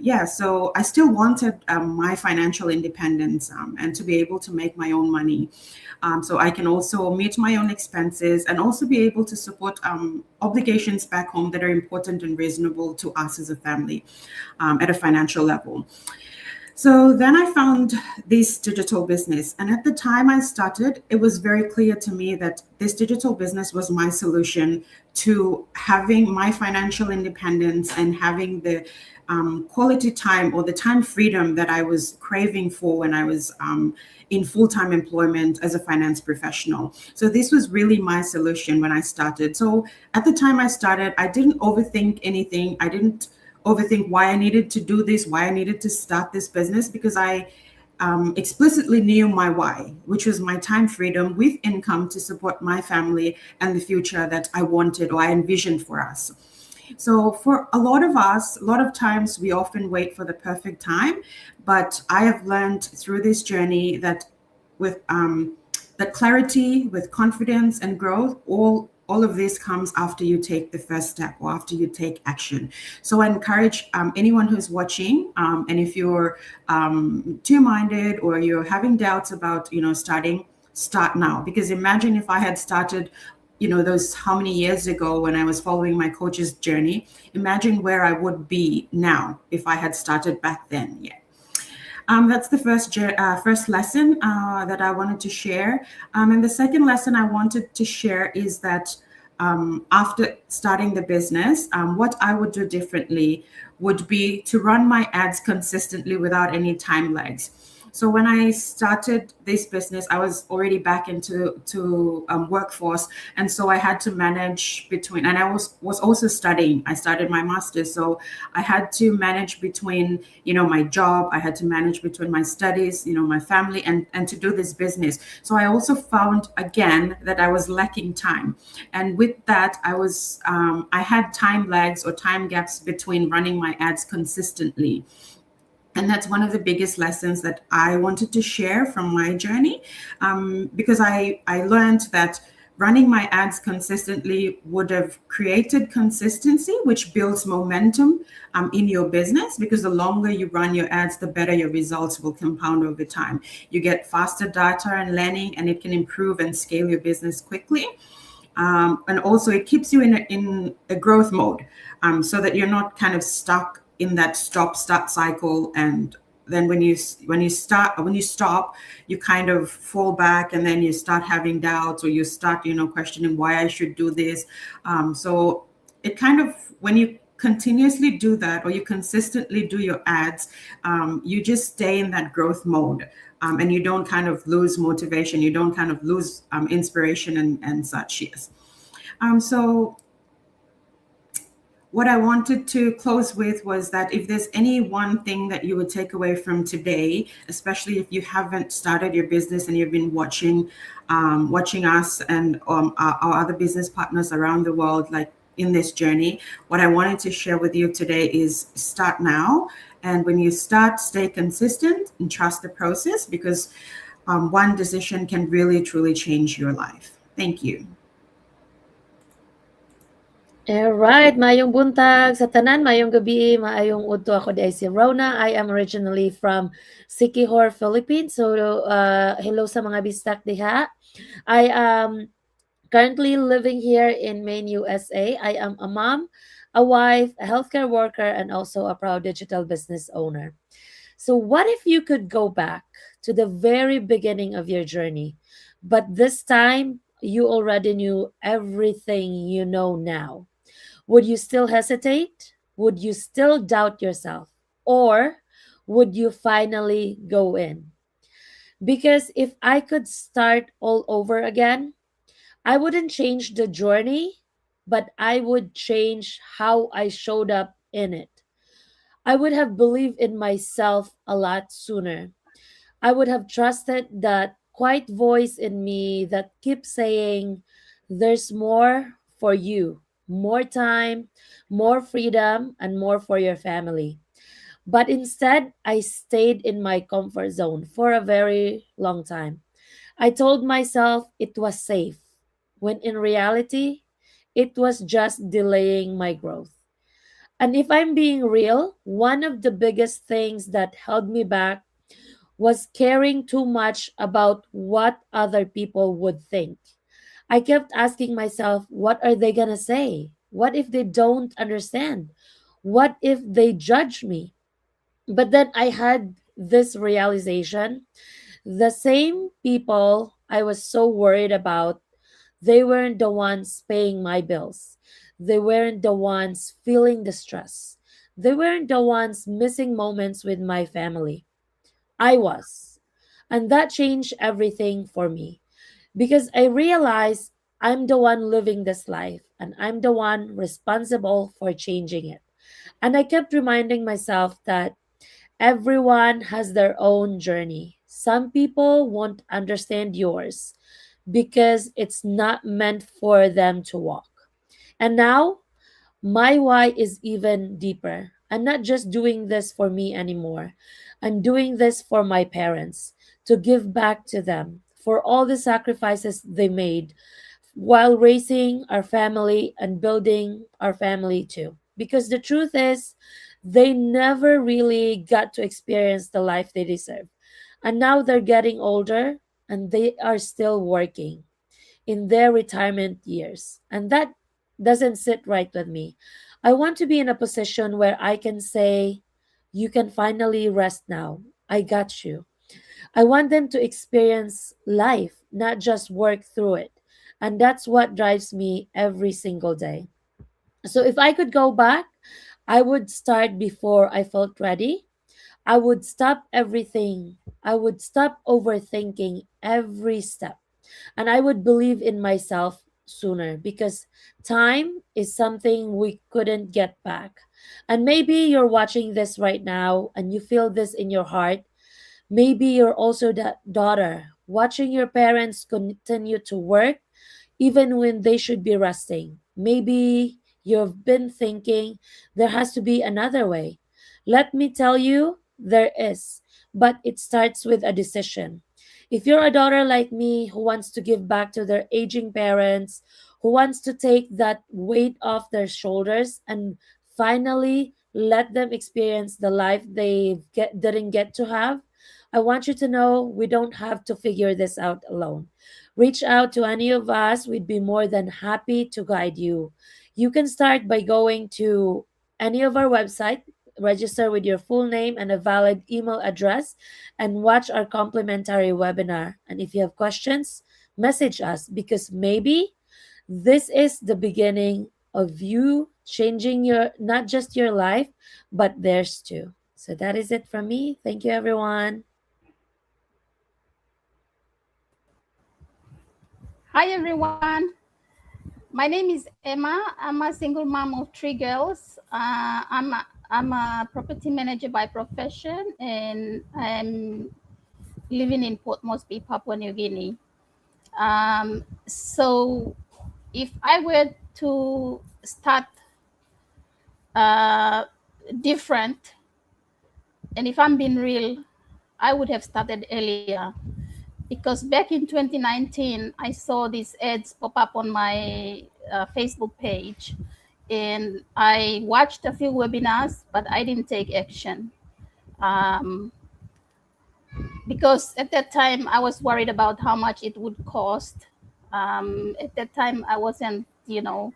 yeah, so I still wanted my financial independence and to be able to make my own money. So I can also meet my own expenses and also be able to support obligations back home that are important and reasonable to us as a family at a financial level. So then I found this digital business. And at the time I started, it was very clear to me that this digital business was my solution to having my financial independence and having the quality time or the time freedom that I was craving for when I was in full-time employment as a finance professional. So this was really my solution when I started. So at the time I started, I didn't overthink anything. I didn't overthink why I needed to do this, why I needed to start this business, because I explicitly knew my why, which was my time freedom with income to support my family and the future that I wanted or I envisioned for us. So for a lot of us, a lot of times we often wait for the perfect time, but I have learned through this journey that with that clarity, with confidence and growth, all of this comes after you take the first step or after you take action. So I encourage anyone who's watching, and if you're two-minded or you're having doubts about starting, start now. Because imagine if I had started those how many years ago when I was following my coach's journey. Imagine where I would be now if I had started back then. Yeah. That's the first lesson that I wanted to share. And the second lesson I wanted to share is that after starting the business, what I would do differently would be to run my ads consistently without any time lags. So when I started this business, I was already back into workforce, and so I had to manage between. And I was also studying. I started my master's, so I had to manage between my job. I had to manage between my studies, my family, and to do this business. So I also found again that I was lacking time, and with that, I had time lags or time gaps between running my ads consistently. And that's one of the biggest lessons that I wanted to share from my journey, because I learned that running my ads consistently would have created consistency, which builds momentum in your business, because the longer you run your ads, the better your results will compound over time. You get faster data and learning, and it can improve and scale your business quickly. And also it keeps you in a growth mode, so that you're not kind of stuck in that stop-start cycle. And then when you stop, you kind of fall back, and then you start having doubts, or you start questioning why I should do this. So it kind of, when you continuously do that, or you consistently do your ads, you just stay in that growth mode, and you don't kind of lose motivation, you don't kind of lose inspiration and such. Yes. So what I wanted to close with was that if there's any one thing that you would take away from today, especially if you haven't started your business and you've been watching us and our other business partners around the world, like in this journey, what I wanted to share with you today is start now. And when you start, stay consistent and trust the process, because one decision can really, truly change your life. Thank you. Alright, mayong buntag sa tanan, mayong gabi, maayong udto. Ako di ay si Rona. I am originally from Siquijor, Philippines. So, hello sa mga bistak diha. I am currently living here in Maine, USA. I am a mom, a wife, a healthcare worker, and also a proud digital business owner. So, what if you could go back to the very beginning of your journey, but this time you already knew everything you know now? Would you still hesitate? Would you still doubt yourself? Or would you finally go in? Because if I could start all over again, I wouldn't change the journey, but I would change how I showed up in it. I would have believed in myself a lot sooner. I would have trusted that quiet voice in me that keeps saying, there's more for you, more time, more freedom, and more for your family. But instead, I stayed in my comfort zone for a very long time. I told myself it was safe, when in reality, it was just delaying my growth. And if I'm being real, one of the biggest things that held me back was caring too much about what other people would think. I kept asking myself, what are they going to say? What if they don't understand? What if they judge me? But then I had this realization, the same people I was so worried about, they weren't the ones paying my bills. They weren't the ones feeling the stress. They weren't the ones missing moments with my family. I was. And that changed everything for me because I realized I'm the one living this life and I'm the one responsible for changing it. And I kept reminding myself that everyone has their own journey. Some people won't understand yours because it's not meant for them to walk. And now my why is even deeper. I'm not just doing this for me anymore. I'm doing this for my parents, to give back to them for all the sacrifices they made while raising our family and building our family too. Because the truth is, they never really got to experience the life they deserve. And now they're getting older and they are still working in their retirement years. And that doesn't sit right with me. I want to be in a position where I can say, you can finally rest now. I got you. I want them to experience life, not just work through it. And that's what drives me every single day. So if I could go back, I would start before I felt ready. I would stop everything. I would stop overthinking every step. And I would believe in myself sooner because time is something we couldn't get back. And maybe you're watching this right now and you feel this in your heart. Maybe you're also that daughter watching your parents continue to work even when they should be resting. Maybe you've been thinking there has to be another way. Let me tell you, there is, but it starts with a decision. If you're a daughter like me who wants to give back to their aging parents, who wants to take that weight off their shoulders and finally let them experience the life didn't get to have, I want you to know we don't have to figure this out alone. Reach out to any of us. We'd be more than happy to guide you. You can start by going to any of our website, register with your full name and a valid email address, and watch our complimentary webinar. And if you have questions, message us because maybe this is the beginning of you changing your not just your life, but theirs too. So that is it from me. Thank you, everyone. Hi everyone, my name is Emma. I'm a single mom of 3 girls. I'm a property manager by profession and I'm living in Port Moresby, Papua New Guinea. So if I were to start different, and if I'm being real, I would have started earlier because back in 2019, I saw these ads pop up on my Facebook page and I watched a few webinars, but I didn't take action. Because at that time I was worried about how much it would cost. At that time I wasn't, earning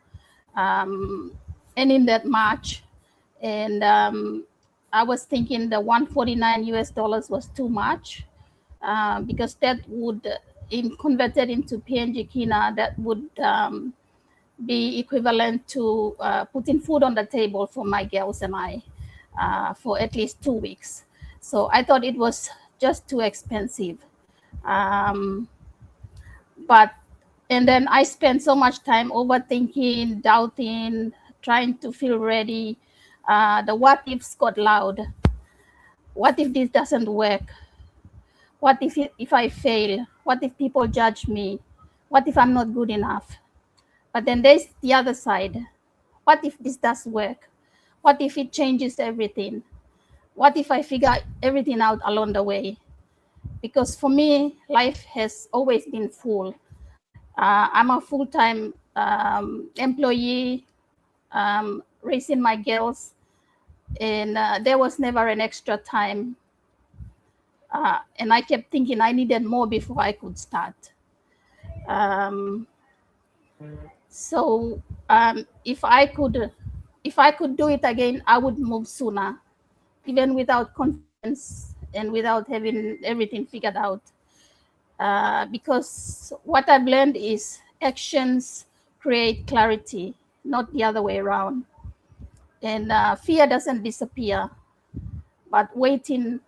that much, and I was thinking the 149 US dollars was too much, because that would, in converted into PNG Kina, that would be equivalent to putting food on the table for my girls and I for at least 2 weeks. So I thought it was just too expensive. Um, but and then I spent so much time overthinking, doubting, trying to feel ready. The what ifs got loud. What if this doesn't work? What if I fail? What if people judge me? What if I'm not good enough? But then there's the other side. What if this does work? What if it changes everything? What if I figure everything out along the way? Because for me, life has always been full. I'm a full time employee, raising my girls, and there was never an extra time. And I kept thinking I needed more before I could start. Um, so if I could do it again, I would move sooner, even without confidence and without having everything figured out. Because what I've learned is actions create clarity, not the other way around. And fear doesn't disappear, but waiting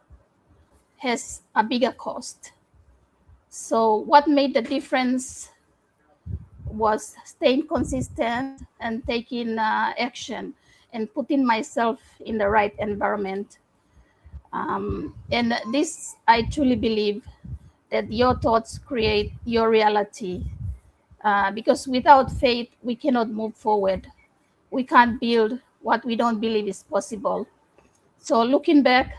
has a bigger cost. So, what made the difference was staying consistent and taking action and putting myself in the right environment. And this, I truly believe that your thoughts create your reality. Because without faith, we cannot move forward. We can't build what we don't believe is possible. So, looking back,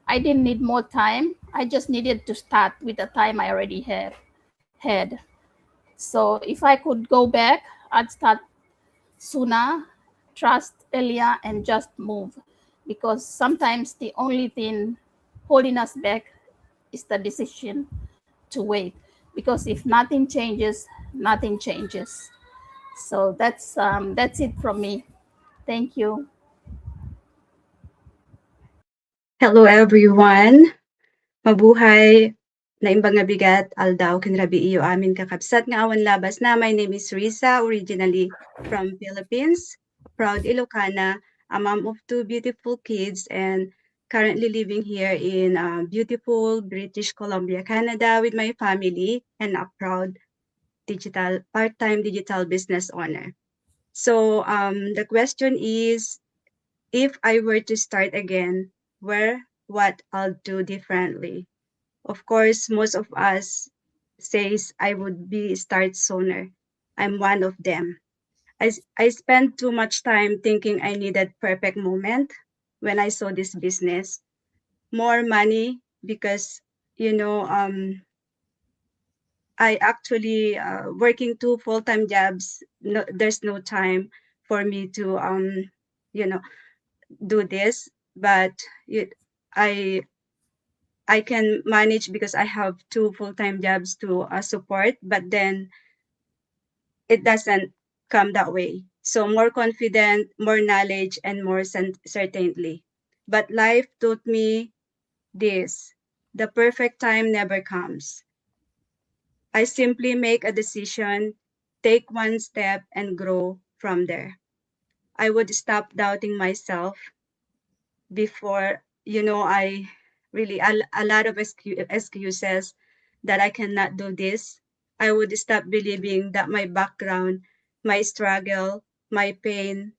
I didn't need more time. I just needed to start with the time I already had. So if I could go back, I'd start sooner, trust earlier, and just move. Because sometimes the only thing holding us back is the decision to wait. Because if nothing changes, nothing changes. So that's it from me. Thank you. Hello everyone. Mabuhay. Naimbang nga bigat, aldaw kinrabi iyo amin kakabsat nga awan labas na. My name is Risa, originally from Philippines, a proud Ilocana, a mom of two beautiful kids, and currently living here in beautiful British Columbia, Canada with my family, and a proud part-time digital business owner. So the question is, if I were to start again, what I'll do differently. Of course, most of us says I would be start sooner. I'm one of them. I spent too much time thinking I needed perfect moment when I saw this business. More money because I actually working two full-time jobs. No, there's no time for me to you know do this, but I I can manage because I have two full-time jobs to support, but then it doesn't come that way. So more confident, more knowledge, and more certainty. But life taught me this: the perfect time never comes. I simply make a decision, take one step, and grow from there. I would stop doubting myself before, I really, a lot of excuses that I cannot do this. I would stop believing that my background, my struggle, my pain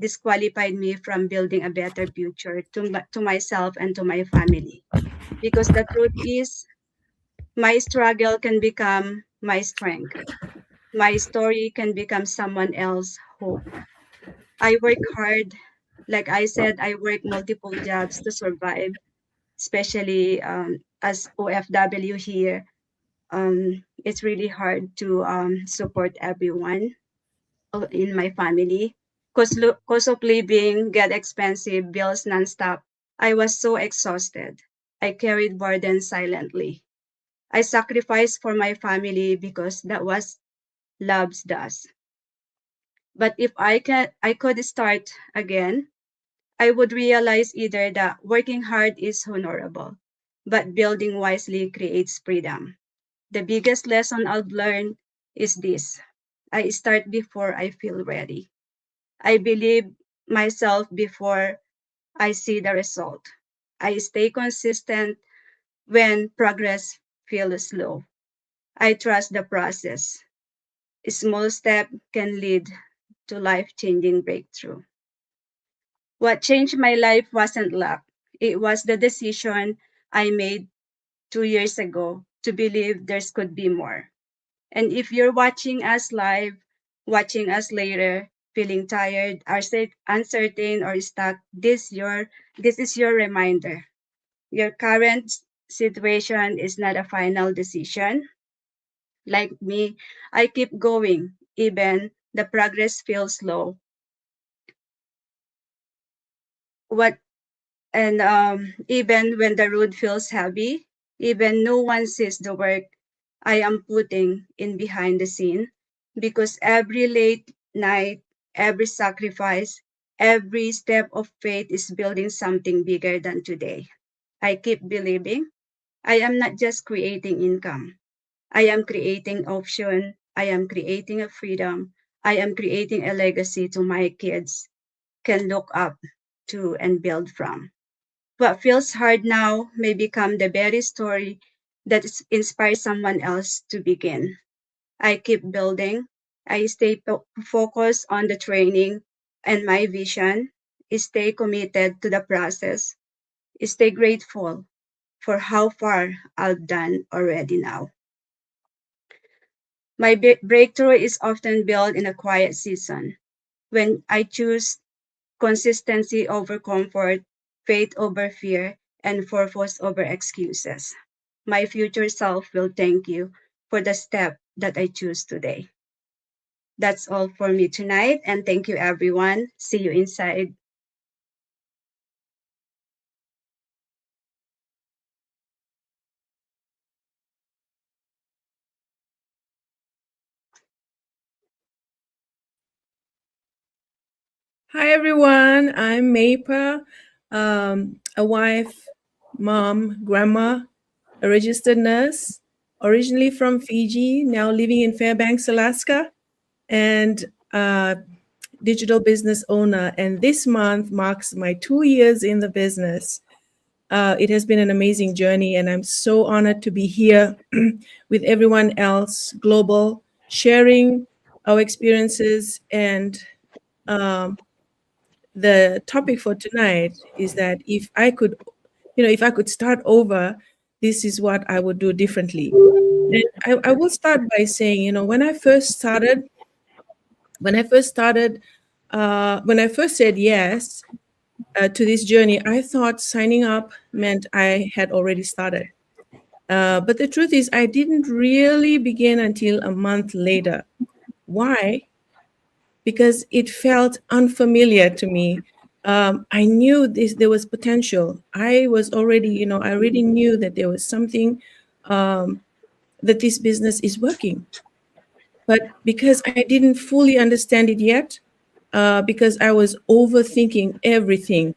disqualified me from building a better future to myself and to my family. Because the truth is, my struggle can become my strength. My story can become someone else's hope. I work hard. Like I said, I work multiple jobs to survive, especially as OFW here. It's really hard to support everyone in my family. Cost of living get expensive, bills nonstop. I was so exhausted. I carried burden silently. I sacrificed for my family because that was love's does. But if I could start again, I would realize either that working hard is honorable, but building wisely creates freedom. The biggest lesson I've learned is this: I start before I feel ready. I believe myself before I see the result. I stay consistent when progress feels slow. I trust the process. A small step can lead to life-changing breakthrough. What changed my life wasn't luck. It was the decision I made 2 years ago to believe there could be more. And if you're watching us live, watching us later, feeling tired, uncertain, or stuck, this is your reminder. Your current situation is not a final decision. Like me, I keep going, even the progress feels slow. What and Even when the road feels heavy, even no one sees the work I am putting in behind the scene, because every late night, every sacrifice, every step of faith is building something bigger than today. I keep believing I am not just creating income. I am creating option. I am creating a freedom. I am creating a legacy to my kids can look up to and build from. What feels hard now may become the very story that inspires someone else to begin. I keep building. I stay focused on the training and my vision. Stay committed to the process. Stay grateful for how far I've done already now. My breakthrough is often built in a quiet season when I choose consistency over comfort, faith over fear, and purpose over excuses. My future self will thank you for the step that I choose today. That's all for me tonight, and thank you, everyone. See you inside. Hi everyone, I'm Mapa, a wife, mom, grandma, a registered nurse, originally from Fiji, now living in Fairbanks, Alaska, and a digital business owner. And this month marks my 2 years in the business. It has been an amazing journey, and I'm so honored to be here with everyone else, global, sharing our experiences. And the topic for tonight is that if I could start over, this is what I would do differently. And I will start by saying, when I first started, when I first said yes to this journey, I thought signing up meant I had already started. But the truth is, I didn't really begin until a month later. Why? Because it felt unfamiliar to me. I knew there was potential. I already knew that there was something that this business is working. But because I didn't fully understand it yet, because I was overthinking everything,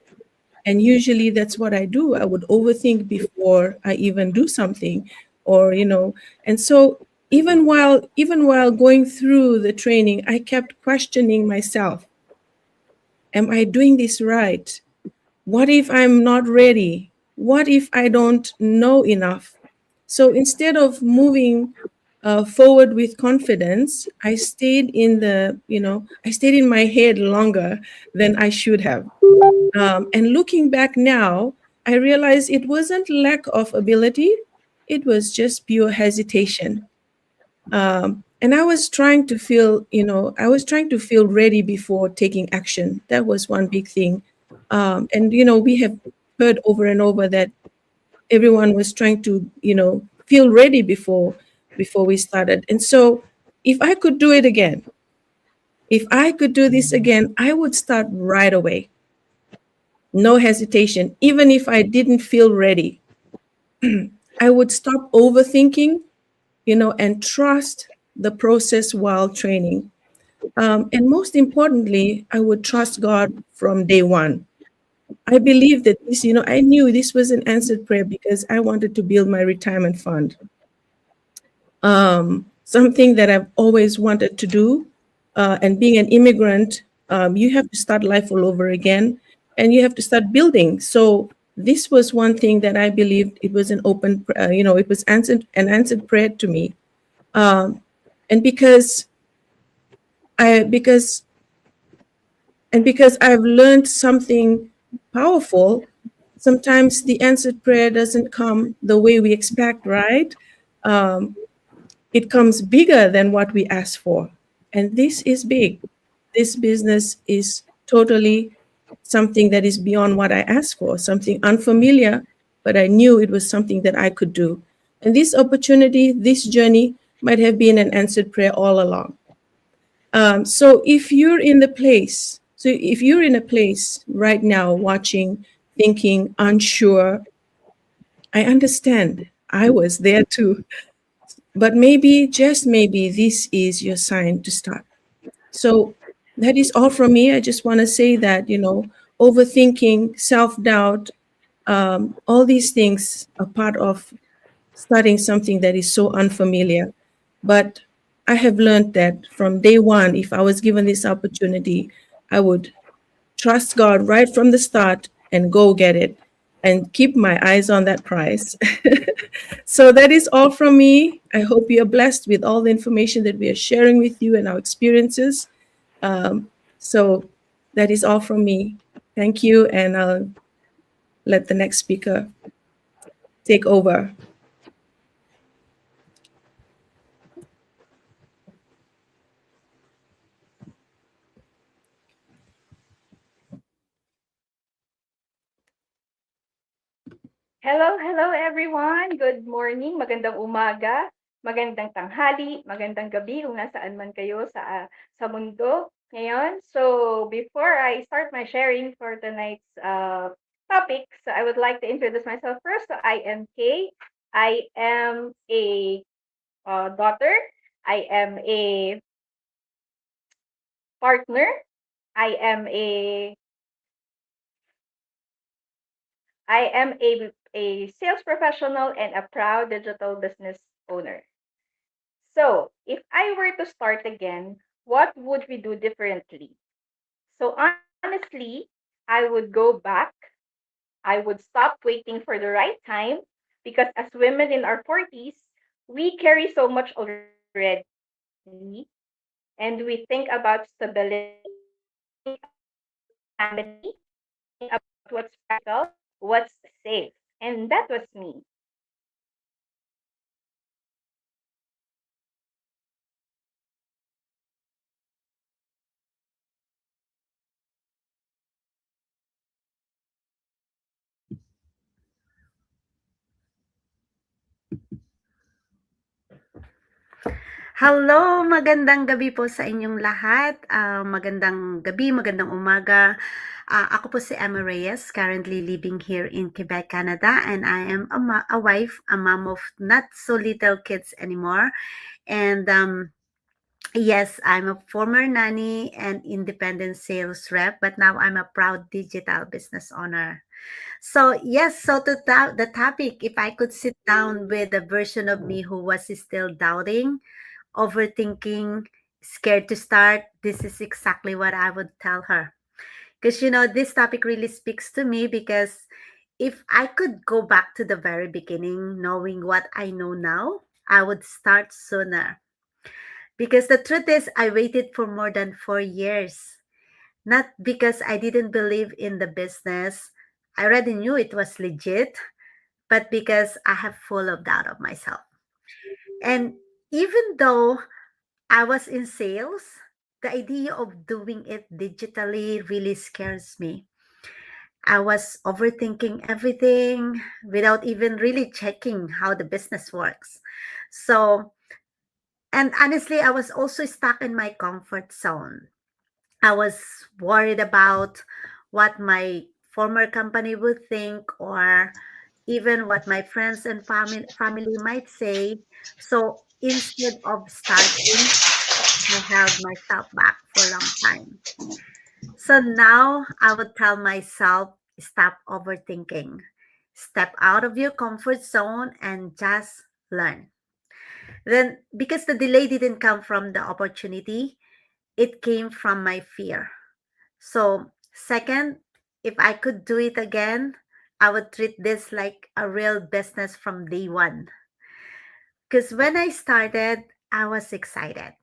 and usually that's what I do. I would overthink before I even do something, and so even while going through the training, I kept questioning myself. Am I doing this right? What if I'm not ready? What if I don't know enough? So instead of moving forward with confidence, I stayed in my head longer than I should have. And looking back now, I realize it wasn't lack of ability, it was just pure hesitation. And I was trying to feel ready before taking action. That was one big thing. And we have heard over and over that everyone was trying to, feel ready before we started. And so if I could do it again, if I could do this again, I would start right away. No hesitation. Even if I didn't feel ready, I would stop overthinking, and trust the process while training. And most importantly, I would trust God from day one. I believe that I knew this was an answered prayer because I wanted to build my retirement fund. Something that I've always wanted to do. And being an immigrant, you have to start life all over again, and you have to start building. So this was one thing that I believed it was it was an answered prayer to me. And because I because I've learned something powerful sometimes the answered prayer doesn't come the way we expect, right? Um, it comes bigger than what we ask for. And this is big. This business is totally something that is beyond what I asked for, something unfamiliar, but I knew it was something that I could do. And this opportunity, this journey might have been an answered prayer all along. So if you're in a place right now watching, thinking, unsure, I understand. I was there too. But maybe, just maybe, this is your sign to start. So that is all from me. I just want to say that, overthinking, self doubt, all these things are part of starting something that is so unfamiliar. But I have learned that from day one, if I was given this opportunity, I would trust God right from the start and go get it and keep my eyes on that prize. So that is all from me. I hope you are blessed with all the information that we are sharing with you and our experiences. So that is all from me. Thank you, and I'll let the next speaker take over. Hello everyone. Good morning, magandang umaga, magandang tanghali, magandang gabi kung nasaan man kayo sa mundo ngayon. So, before I start my sharing for tonight's topic, so I would like to introduce myself first. So, I am Kay. I am a daughter. I am a partner. I am a a sales professional and a proud digital business owner. So, if I were to start again, what would we do differently? So, honestly, I would go back. I would stop waiting for the right time because as women in our 40s, we carry so much already and we think about stability, we think about family, we think about what's practical, what's safe. And that was me. So, Hello, magandang gabi po sa inyong lahat. Magandang gabi, magandang umaga. Ako po si Emma Reyes, currently living here in Quebec, Canada, and I am a wife, a mom of not so little kids anymore. And yes, I'm a former nanny and independent sales rep, but now I'm a proud digital business owner. So yes, so the topic, if I could sit down with a version of me who was still doubting, overthinking, scared to start, this is exactly what I would tell her. Because, this topic really speaks to me because if I could go back to the very beginning, knowing what I know now, I would start sooner. Because the truth is, I waited for more than 4 years. Not because I didn't believe in the business, I already knew it was legit, but because I have full of doubt of myself. And even though I was in sales, the idea of doing it digitally really scares me. I was overthinking everything without even really checking how the business works. So, and honestly, I was also stuck in my comfort zone. I was worried about what my former company would think or even what my friends and family might say. So instead of starting, I held myself back for a long time. So now I would tell myself stop overthinking, step out of your comfort zone and just learn. Then, because the delay didn't come from the opportunity, it came from my fear. So, second, if I could do it again, I would treat this like a real business from day one. Because when I started, I was excited,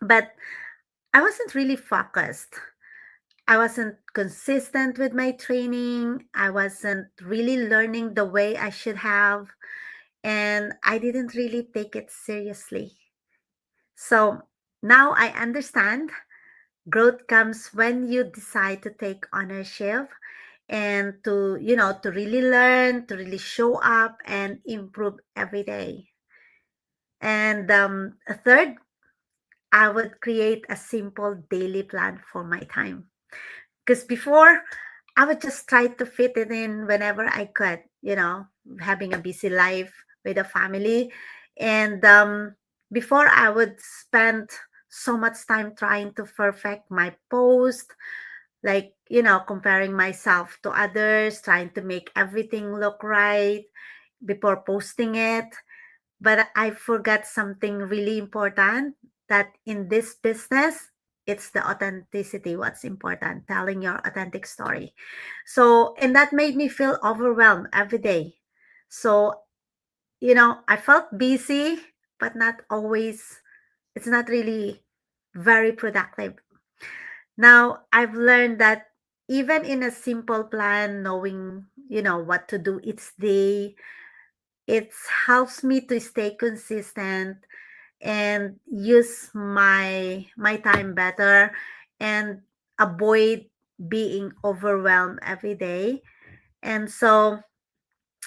but I wasn't really focused. I wasn't consistent with my training. I wasn't really learning the way I should have. And I didn't really take it seriously. So now I understand growth comes when you decide to take ownership and to really learn, to really show up and improve every day. And a third, I would create a simple daily plan for my time. Because before, I would just try to fit it in whenever I could, having a busy life with a family. And before, I would spend so much time trying to perfect my post, like, comparing myself to others, trying to make everything look right before posting it. But I forgot something really important, that in this business, it's the authenticity what's important, telling your authentic story. So, and that made me feel overwhelmed every day. So, I felt busy, but not always, it's not really very productive. Now, I've learned that even in a simple plan, knowing, what to do each day, it helps me to stay consistent and use my time better and avoid being overwhelmed every day. And so,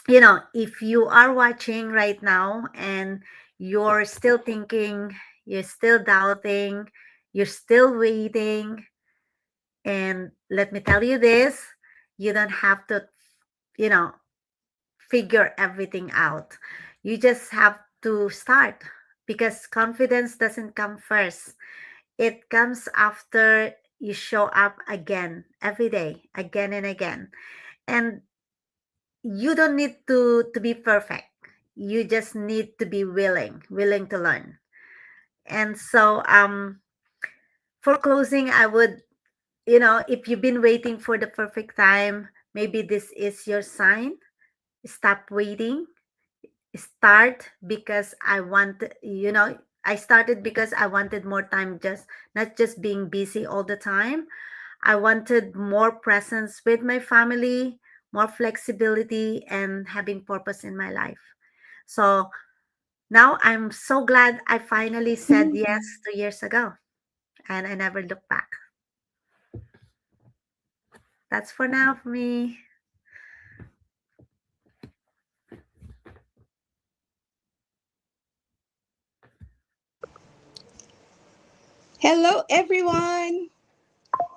if you are watching right now and you're still thinking, you're still doubting, you're still waiting, and let me tell you this, you don't have to, you know, figure everything out. You just have to start, because confidence doesn't come first. It comes after you show up again every day, again and again. And you don't need to be perfect. You just need to be willing to learn. And so for closing, I would, if you've been waiting for the perfect time, maybe this is your sign. Stop waiting. Start, because I started because I wanted more time, just not just being busy all the time. I wanted more presence with my family, more flexibility, and having purpose in my life. So now I'm so glad I finally said yes 2 years ago, and I never looked back. That's for now for me. Hello, everyone.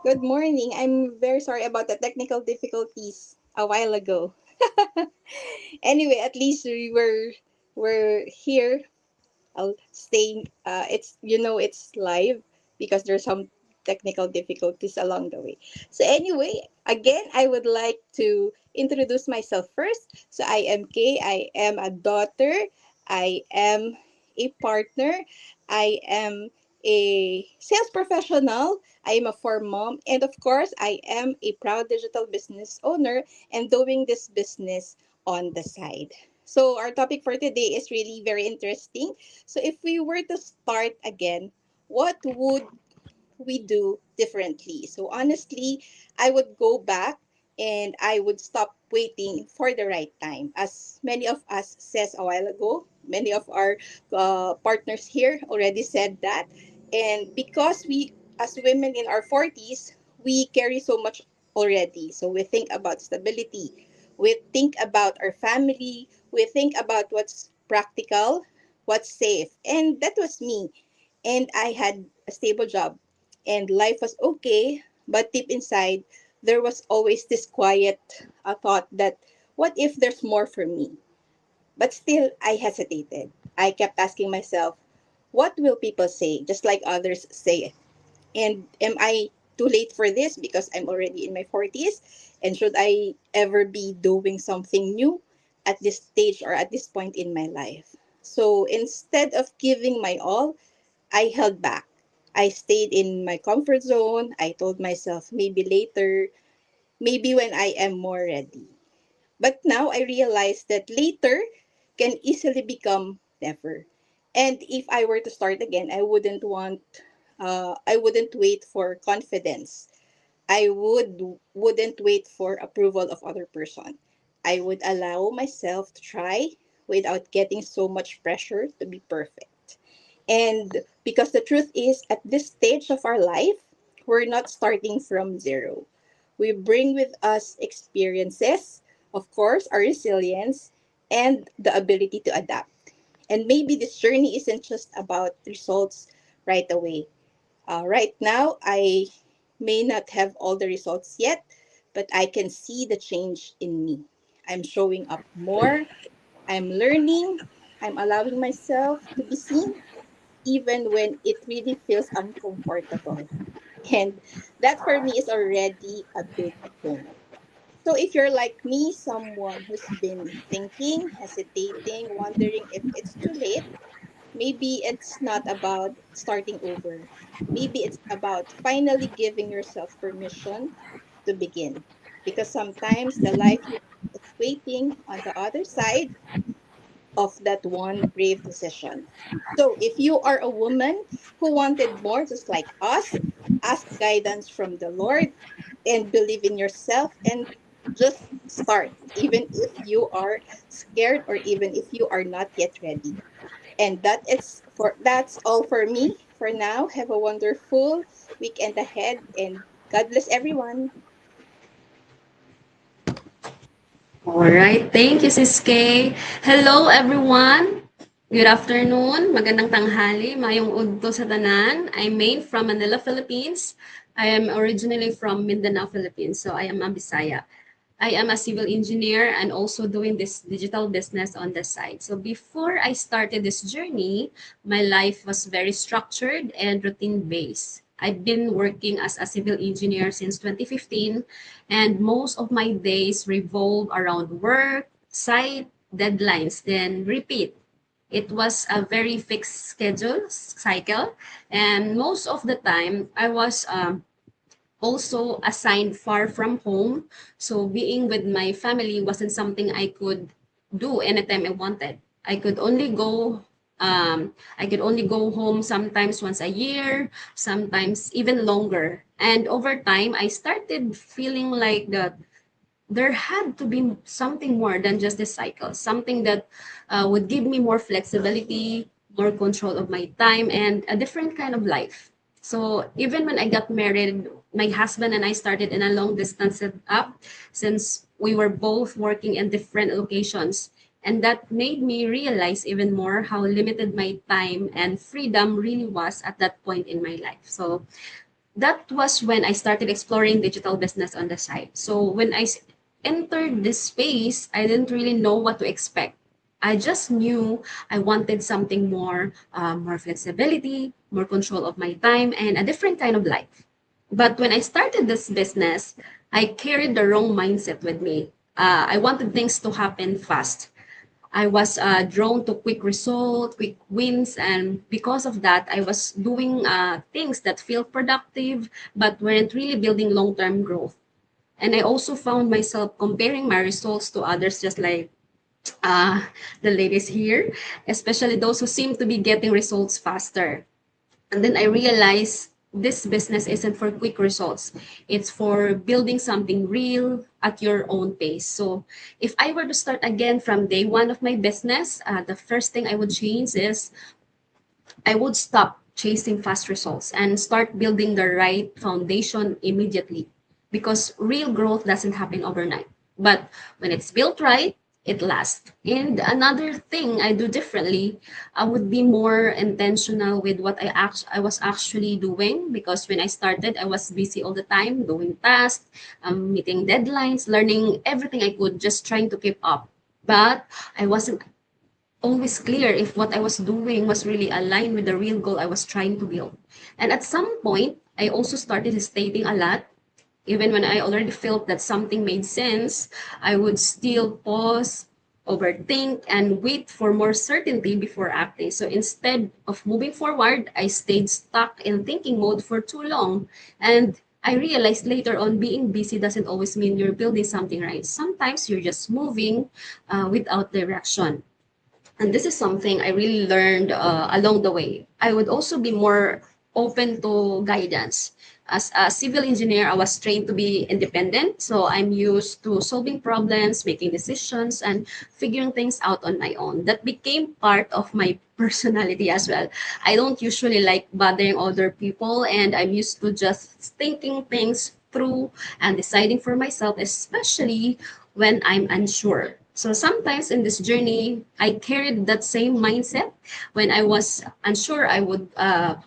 Good morning. I'm very sorry about the technical difficulties a while ago. Anyway, at least we're here. I'll stay. It's live because there's some technical difficulties along the way. So anyway, again, I would like to introduce myself first. So I am Kay. I am a daughter. I am a partner. I am a sales professional. I am a farm mom. And of course, I am a proud digital business owner and doing this business on the side. So our topic for today is really very interesting. So if we were to start again, what would we do differently? So honestly, I would go back and I would stop waiting for the right time. As many of us says a while ago, many of our partners here already said that. And because we, as women in our 40s, we carry so much already. So we think about stability. We think about our family. We think about what's practical, what's safe. And that was me. And I had a stable job and life was okay, but deep inside, there was always this quiet thought that, what if there's more for me? But still, I hesitated. I kept asking myself, what will people say, just like others say? And am I too late for this because I'm already in my 40s? And should I ever be doing something new at this stage or at this point in my life? So instead of giving my all, I held back. I stayed in my comfort zone. I told myself maybe later, maybe when I am more ready. But now I realize that later can easily become never. And if I were to start again, I wouldn't wait for confidence. I wouldn't wait for approval of other person. I would allow myself to try without getting so much pressure to be perfect. And because the truth is, at this stage of our life, we're not starting from zero. We bring with us experiences, of course, our resilience, and the ability to adapt. And maybe this journey isn't just about results right away. Right now, I may not have all the results yet, but I can see the change in me. I'm showing up more, I'm learning, I'm allowing myself to be seen, even when it really feels uncomfortable. And that for me is already a big win. So if you're like me, someone who's been thinking, hesitating, wondering if it's too late, maybe it's not about starting over. Maybe it's about finally giving yourself permission to begin. Because sometimes the life you want is waiting on the other side of that one brave decision. So if you are a woman who wanted more, just like us, ask guidance from the Lord and believe in yourself and just start, even if you are scared or even if you are not yet ready. And that's all for me for now. Have a wonderful weekend ahead and God bless everyone. All right. Thank you, Sis Kay. Hello, everyone. Good afternoon. Magandang tanghali. Mayong udto sa tanan. I'm Maine from Manila, Philippines. I am originally from Mindanao, Philippines. So I am a Bisaya. I am a civil engineer and also doing this digital business on the side. So before I started this journey, my life was very structured and routine based. I've been working as a civil engineer since 2015, and most of my days revolve around work, site, deadlines, then repeat. It was a very fixed schedule cycle, and most of the time I was also assigned far from home. So being with my family wasn't something I could do anytime I wanted. I could only go home sometimes once a year, sometimes even longer. And over time, I started feeling like that there had to be something more than just this cycle, something that would give me more flexibility, more control of my time, and a different kind of life. So even when I got married, my husband and I started in a long distance setup since we were both working in different locations. And that made me realize even more how limited my time and freedom really was at that point in my life. So that was when I started exploring digital business on the side. So when entered this space, I didn't really know what to expect. I just knew I wanted something more, more flexibility, more control of my time, and a different kind of life. But when I started this business, I carried the wrong mindset with me. I wanted things to happen fast. I was drawn to quick result, quick wins, and because of that, I was doing things that feel productive but weren't really building long-term growth. And I also found myself comparing my results to others, just like uh, the ladies here, especially those who seem to be getting results faster. And then I realized this business isn't for quick results. It's for building something real at your own pace. So if I were to start again from day one of my business, the first thing I would change is I would stop chasing fast results and start building the right foundation immediately, because real growth doesn't happen overnight. But when it's built right, it lasts. And another thing I do differently, I would be more intentional with what I was actually doing, because when I started, I was busy all the time doing tasks, meeting deadlines, learning everything I could, just trying to keep up. But I wasn't always clear if what I was doing was really aligned with the real goal I was trying to build. And at some point, I also started hesitating a lot. Even when I already felt that something made sense, I would still pause, overthink, and wait for more certainty before acting. So instead of moving forward, I stayed stuck in thinking mode for too long. And I realized later on, being busy doesn't always mean you're building something right. Sometimes you're just moving without direction. And this is something I really learned along the way. I would also be more open to guidance. As a civil engineer, I was trained to be independent. So I'm used to solving problems, making decisions, and figuring things out on my own. That became part of my personality as well. I don't usually like bothering other people, and I'm used to just thinking things through and deciding for myself, especially when I'm unsure. So sometimes in this journey, I carried that same mindset. When I was unsure, I would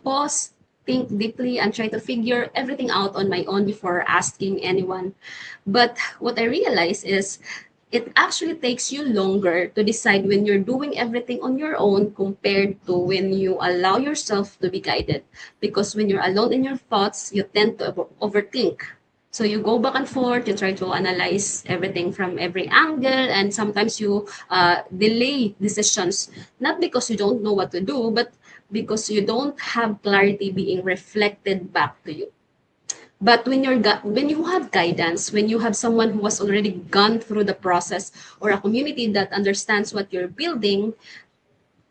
pause, think deeply, and try to figure everything out on my own before asking anyone. But what I realized is it actually takes you longer to decide when you're doing everything on your own compared to when you allow yourself to be guided. Because when you're alone in your thoughts, you tend to overthink. So you go back and forth, you try to analyze everything from every angle, and sometimes you delay decisions, not because you don't know what to do, but because you don't have clarity being reflected back to you. But when you have guidance, when you have someone who has already gone through the process, or a community that understands what you're building,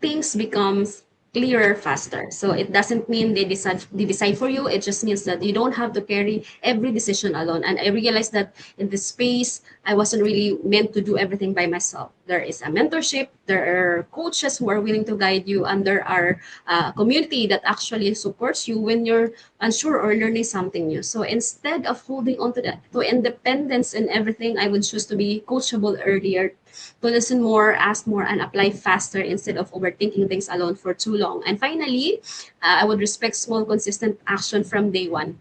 things becomes clearer faster. So it doesn't mean they decide for you. It just means that you don't have to carry every decision alone. And I realized that in this space, I wasn't really meant to do everything by myself. There is a mentorship. There are coaches who are willing to guide you, and there are community that actually supports you when you're unsure or learning something new. So instead of holding on to that to independence in everything, I would choose to be coachable earlier, to listen more, ask more, and apply faster instead of overthinking things alone for too long. And finally, I would respect small, consistent action from day one,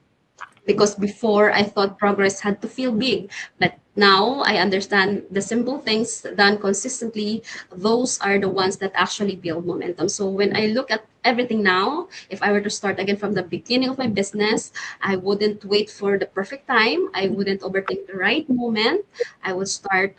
because before I thought progress had to feel big, but now I understand the simple things done consistently, those are the ones that actually build momentum. So when I look at everything now, if I were to start again from the beginning of my business, I wouldn't wait for the perfect time. I wouldn't overthink the right moment. I would start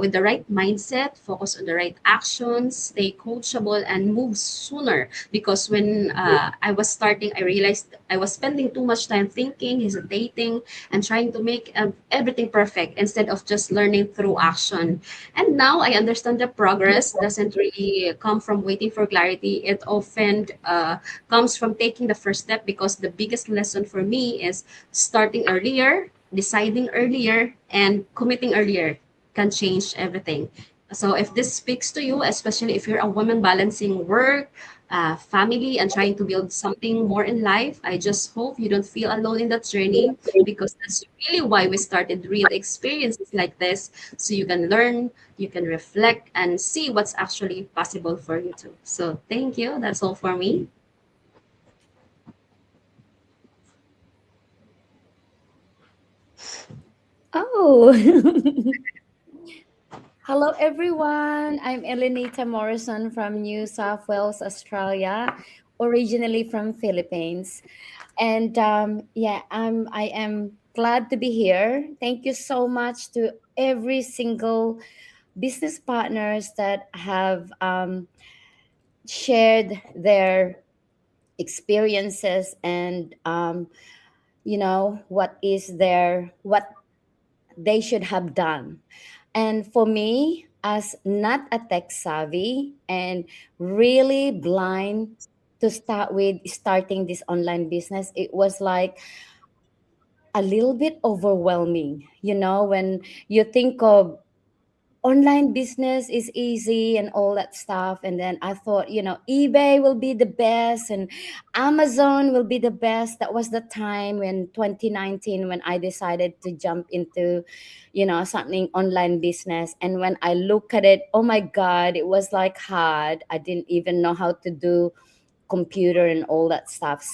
with the right mindset, focus on the right actions, stay coachable, and move sooner. Because when I was starting, I realized I was spending too much time thinking, hesitating, and trying to make everything perfect instead of just learning through action. And now I understand that progress doesn't really come from waiting for clarity. It often comes from taking the first step, because the biggest lesson for me is starting earlier, deciding earlier, and committing earlier can change everything. So if this speaks to you, especially if you're a woman balancing work, family, and trying to build something more in life, I just hope you don't feel alone in that journey, because that's really why we started real experiences like this, so you can learn, you can reflect, and see what's actually possible for you too. So thank you. That's all for me. Oh, hello everyone. I'm Elenita Morrison from New South Wales, Australia, originally from Philippines. And yeah, I am glad to be here. Thank you so much to every single business partners that have shared their experiences and what they should have done. And for me, as not a tech savvy and really blind to start with starting this online business, it was like a little bit overwhelming. When you think of online business is easy and all that stuff, and then I thought, eBay will be the best and Amazon will be the best. That was the time when 2019, when I decided to jump into something online business. And when I look at it, oh my god, it was like hard. I didn't even know how to do computer and all that stuff.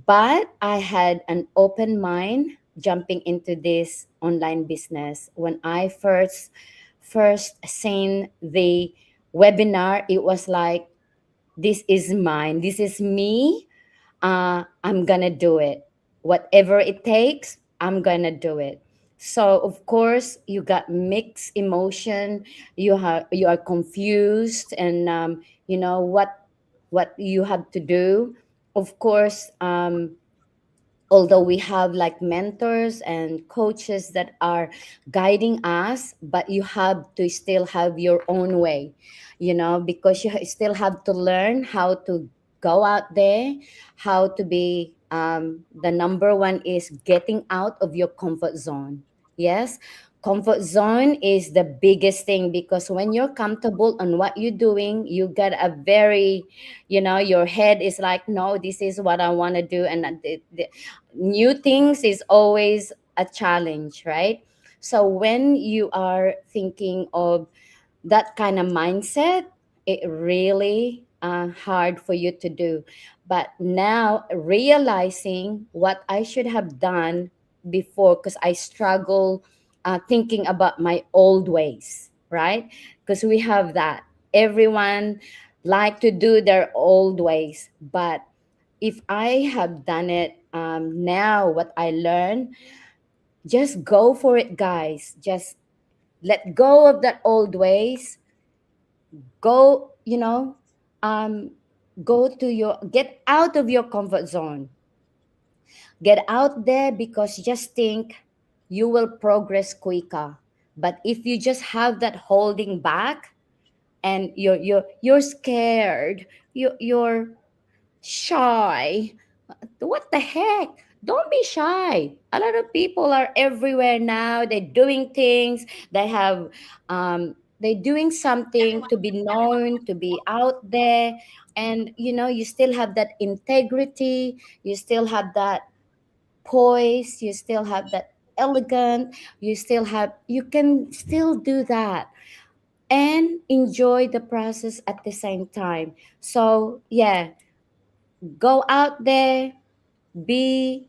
But I had an open mind jumping into this online business. When I first seen the webinar, it was like, this is mine. This is me. I'm gonna do it. Whatever it takes, I'm gonna do it. So of course you got mixed emotion. You are confused, and what you have to do. Of course, although we have like mentors and coaches that are guiding us, but you have to still have your own way, because you still have to learn how to go out there, how to be the number one is getting out of your comfort zone. Yes, comfort zone is the biggest thing, because when you're comfortable on what you're doing, you get a very, your head is like, no, this is what I want to do. And the new things is always a challenge, right? So when you are thinking of that kind of mindset, it really hard for you to do. But now realizing what I should have done before, because I struggle thinking about my old ways, right? Because we have that. Everyone like to do their old ways, but if I have done it, now what I learn, just go for it, guys. Just let go of that old ways. Go, um go to your get out of your comfort zone. Get out there, because just think you will progress quicker. But if you just have that holding back, and you're scared, you're shy, what the heck? Don't be shy. A lot of people are everywhere now. They're doing things. They're doing something to be known, to be out there. And you still have that integrity, you still have that poise, you still have that elegant, you can still do that and enjoy the process at the same time. So yeah, go out there, be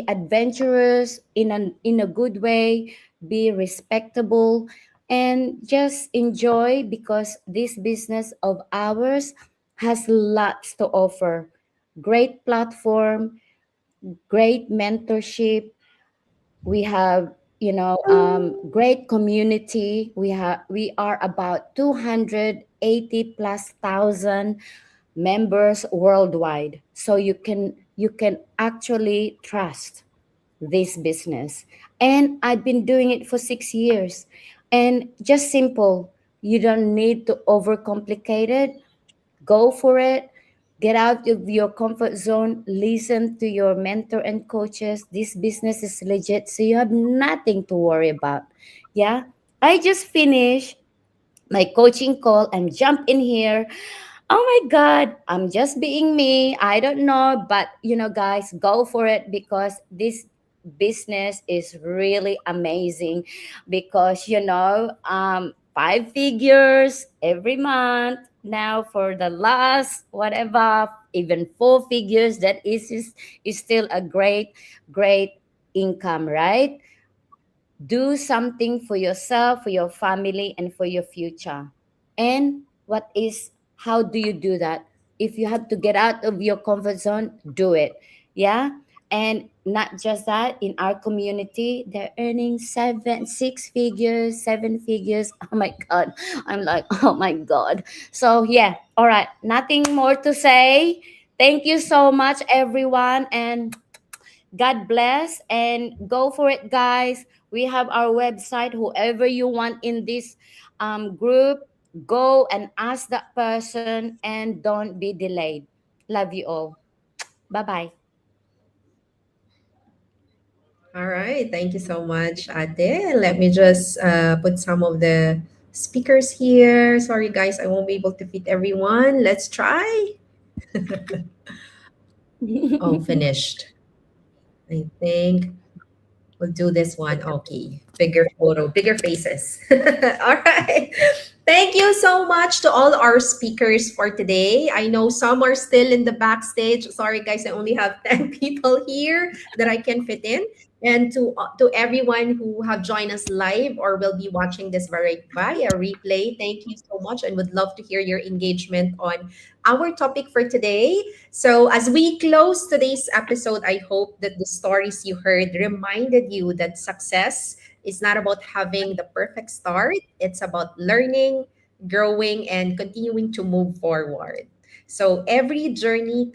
adventurous in a good way, be respectable, and just enjoy, because this business of ours has lots to offer. Great platform, great mentorship. We have, great community. We are about 280 plus thousand members worldwide, so you can actually trust this business. And I've been doing it for 6 years, and just simple. You don't need to overcomplicate it. Go for it. Get out of your comfort zone. Listen to your mentor and coaches. This business is legit, so you have nothing to worry about. Yeah, I just finished my coaching call and jump in here. Oh my God, I'm just being me. I don't know. But, guys, go for it, because this business is really amazing. Because, 5 figures every month now for the last, whatever, even 4 figures, is still a great income, right? Do something for yourself, for your family, and for your future. And how do you do that? If you have to get out of your comfort zone, do it. Yeah. And not just that, in our community, they're earning 6 figures, 7 figures. Oh my God. I'm like, oh my God. So, yeah. All right. Nothing more to say. Thank you so much, everyone. And God bless, and go for it, guys. We have our website. Whoever you want in this group, go and ask that person, and don't be delayed. Love you all. Bye bye. All right. Thank you so much, Ate. Let me just put some of the speakers here. Sorry, guys, I won't be able to fit everyone. Let's try. Oh, finished. I think we'll do this one. Okay. Bigger photo, bigger faces. All right. Thank you so much to all our speakers for today. I know some are still in the backstage. Sorry, guys, I only have 10 people here that I can fit in. And to everyone who have joined us live or will be watching this via replay, thank you so much, and would love to hear your engagement on our topic for today. So, as we close today's episode, I hope that the stories you heard reminded you that success is not about having the perfect start, it's about learning, growing, and continuing to move forward. So, every journey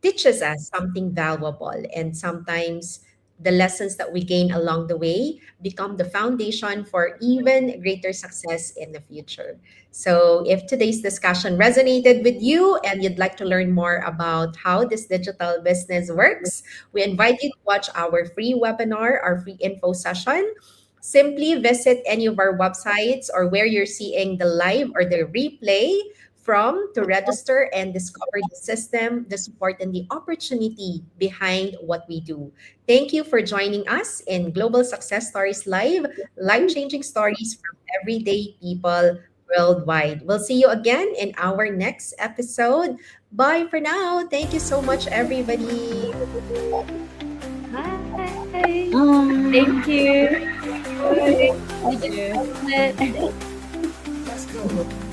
teaches us something valuable, and sometimes the lessons that we gain along the way become the foundation for even greater success in the future. So, if today's discussion resonated with you and you'd like to learn more about how this digital business works, we invite you to watch our free webinar, our free info session. Simply visit any of our websites or where you're seeing the live or the replay from to register and discover the system, the support, and the opportunity behind what we do. Thank you for joining us in Global Success Stories Live, life changing stories from everyday people worldwide. We'll see you again in our next episode. Bye for now. Thank you so much, everybody. Bye. Thank you. Bye. Bye. Bye. Let's go.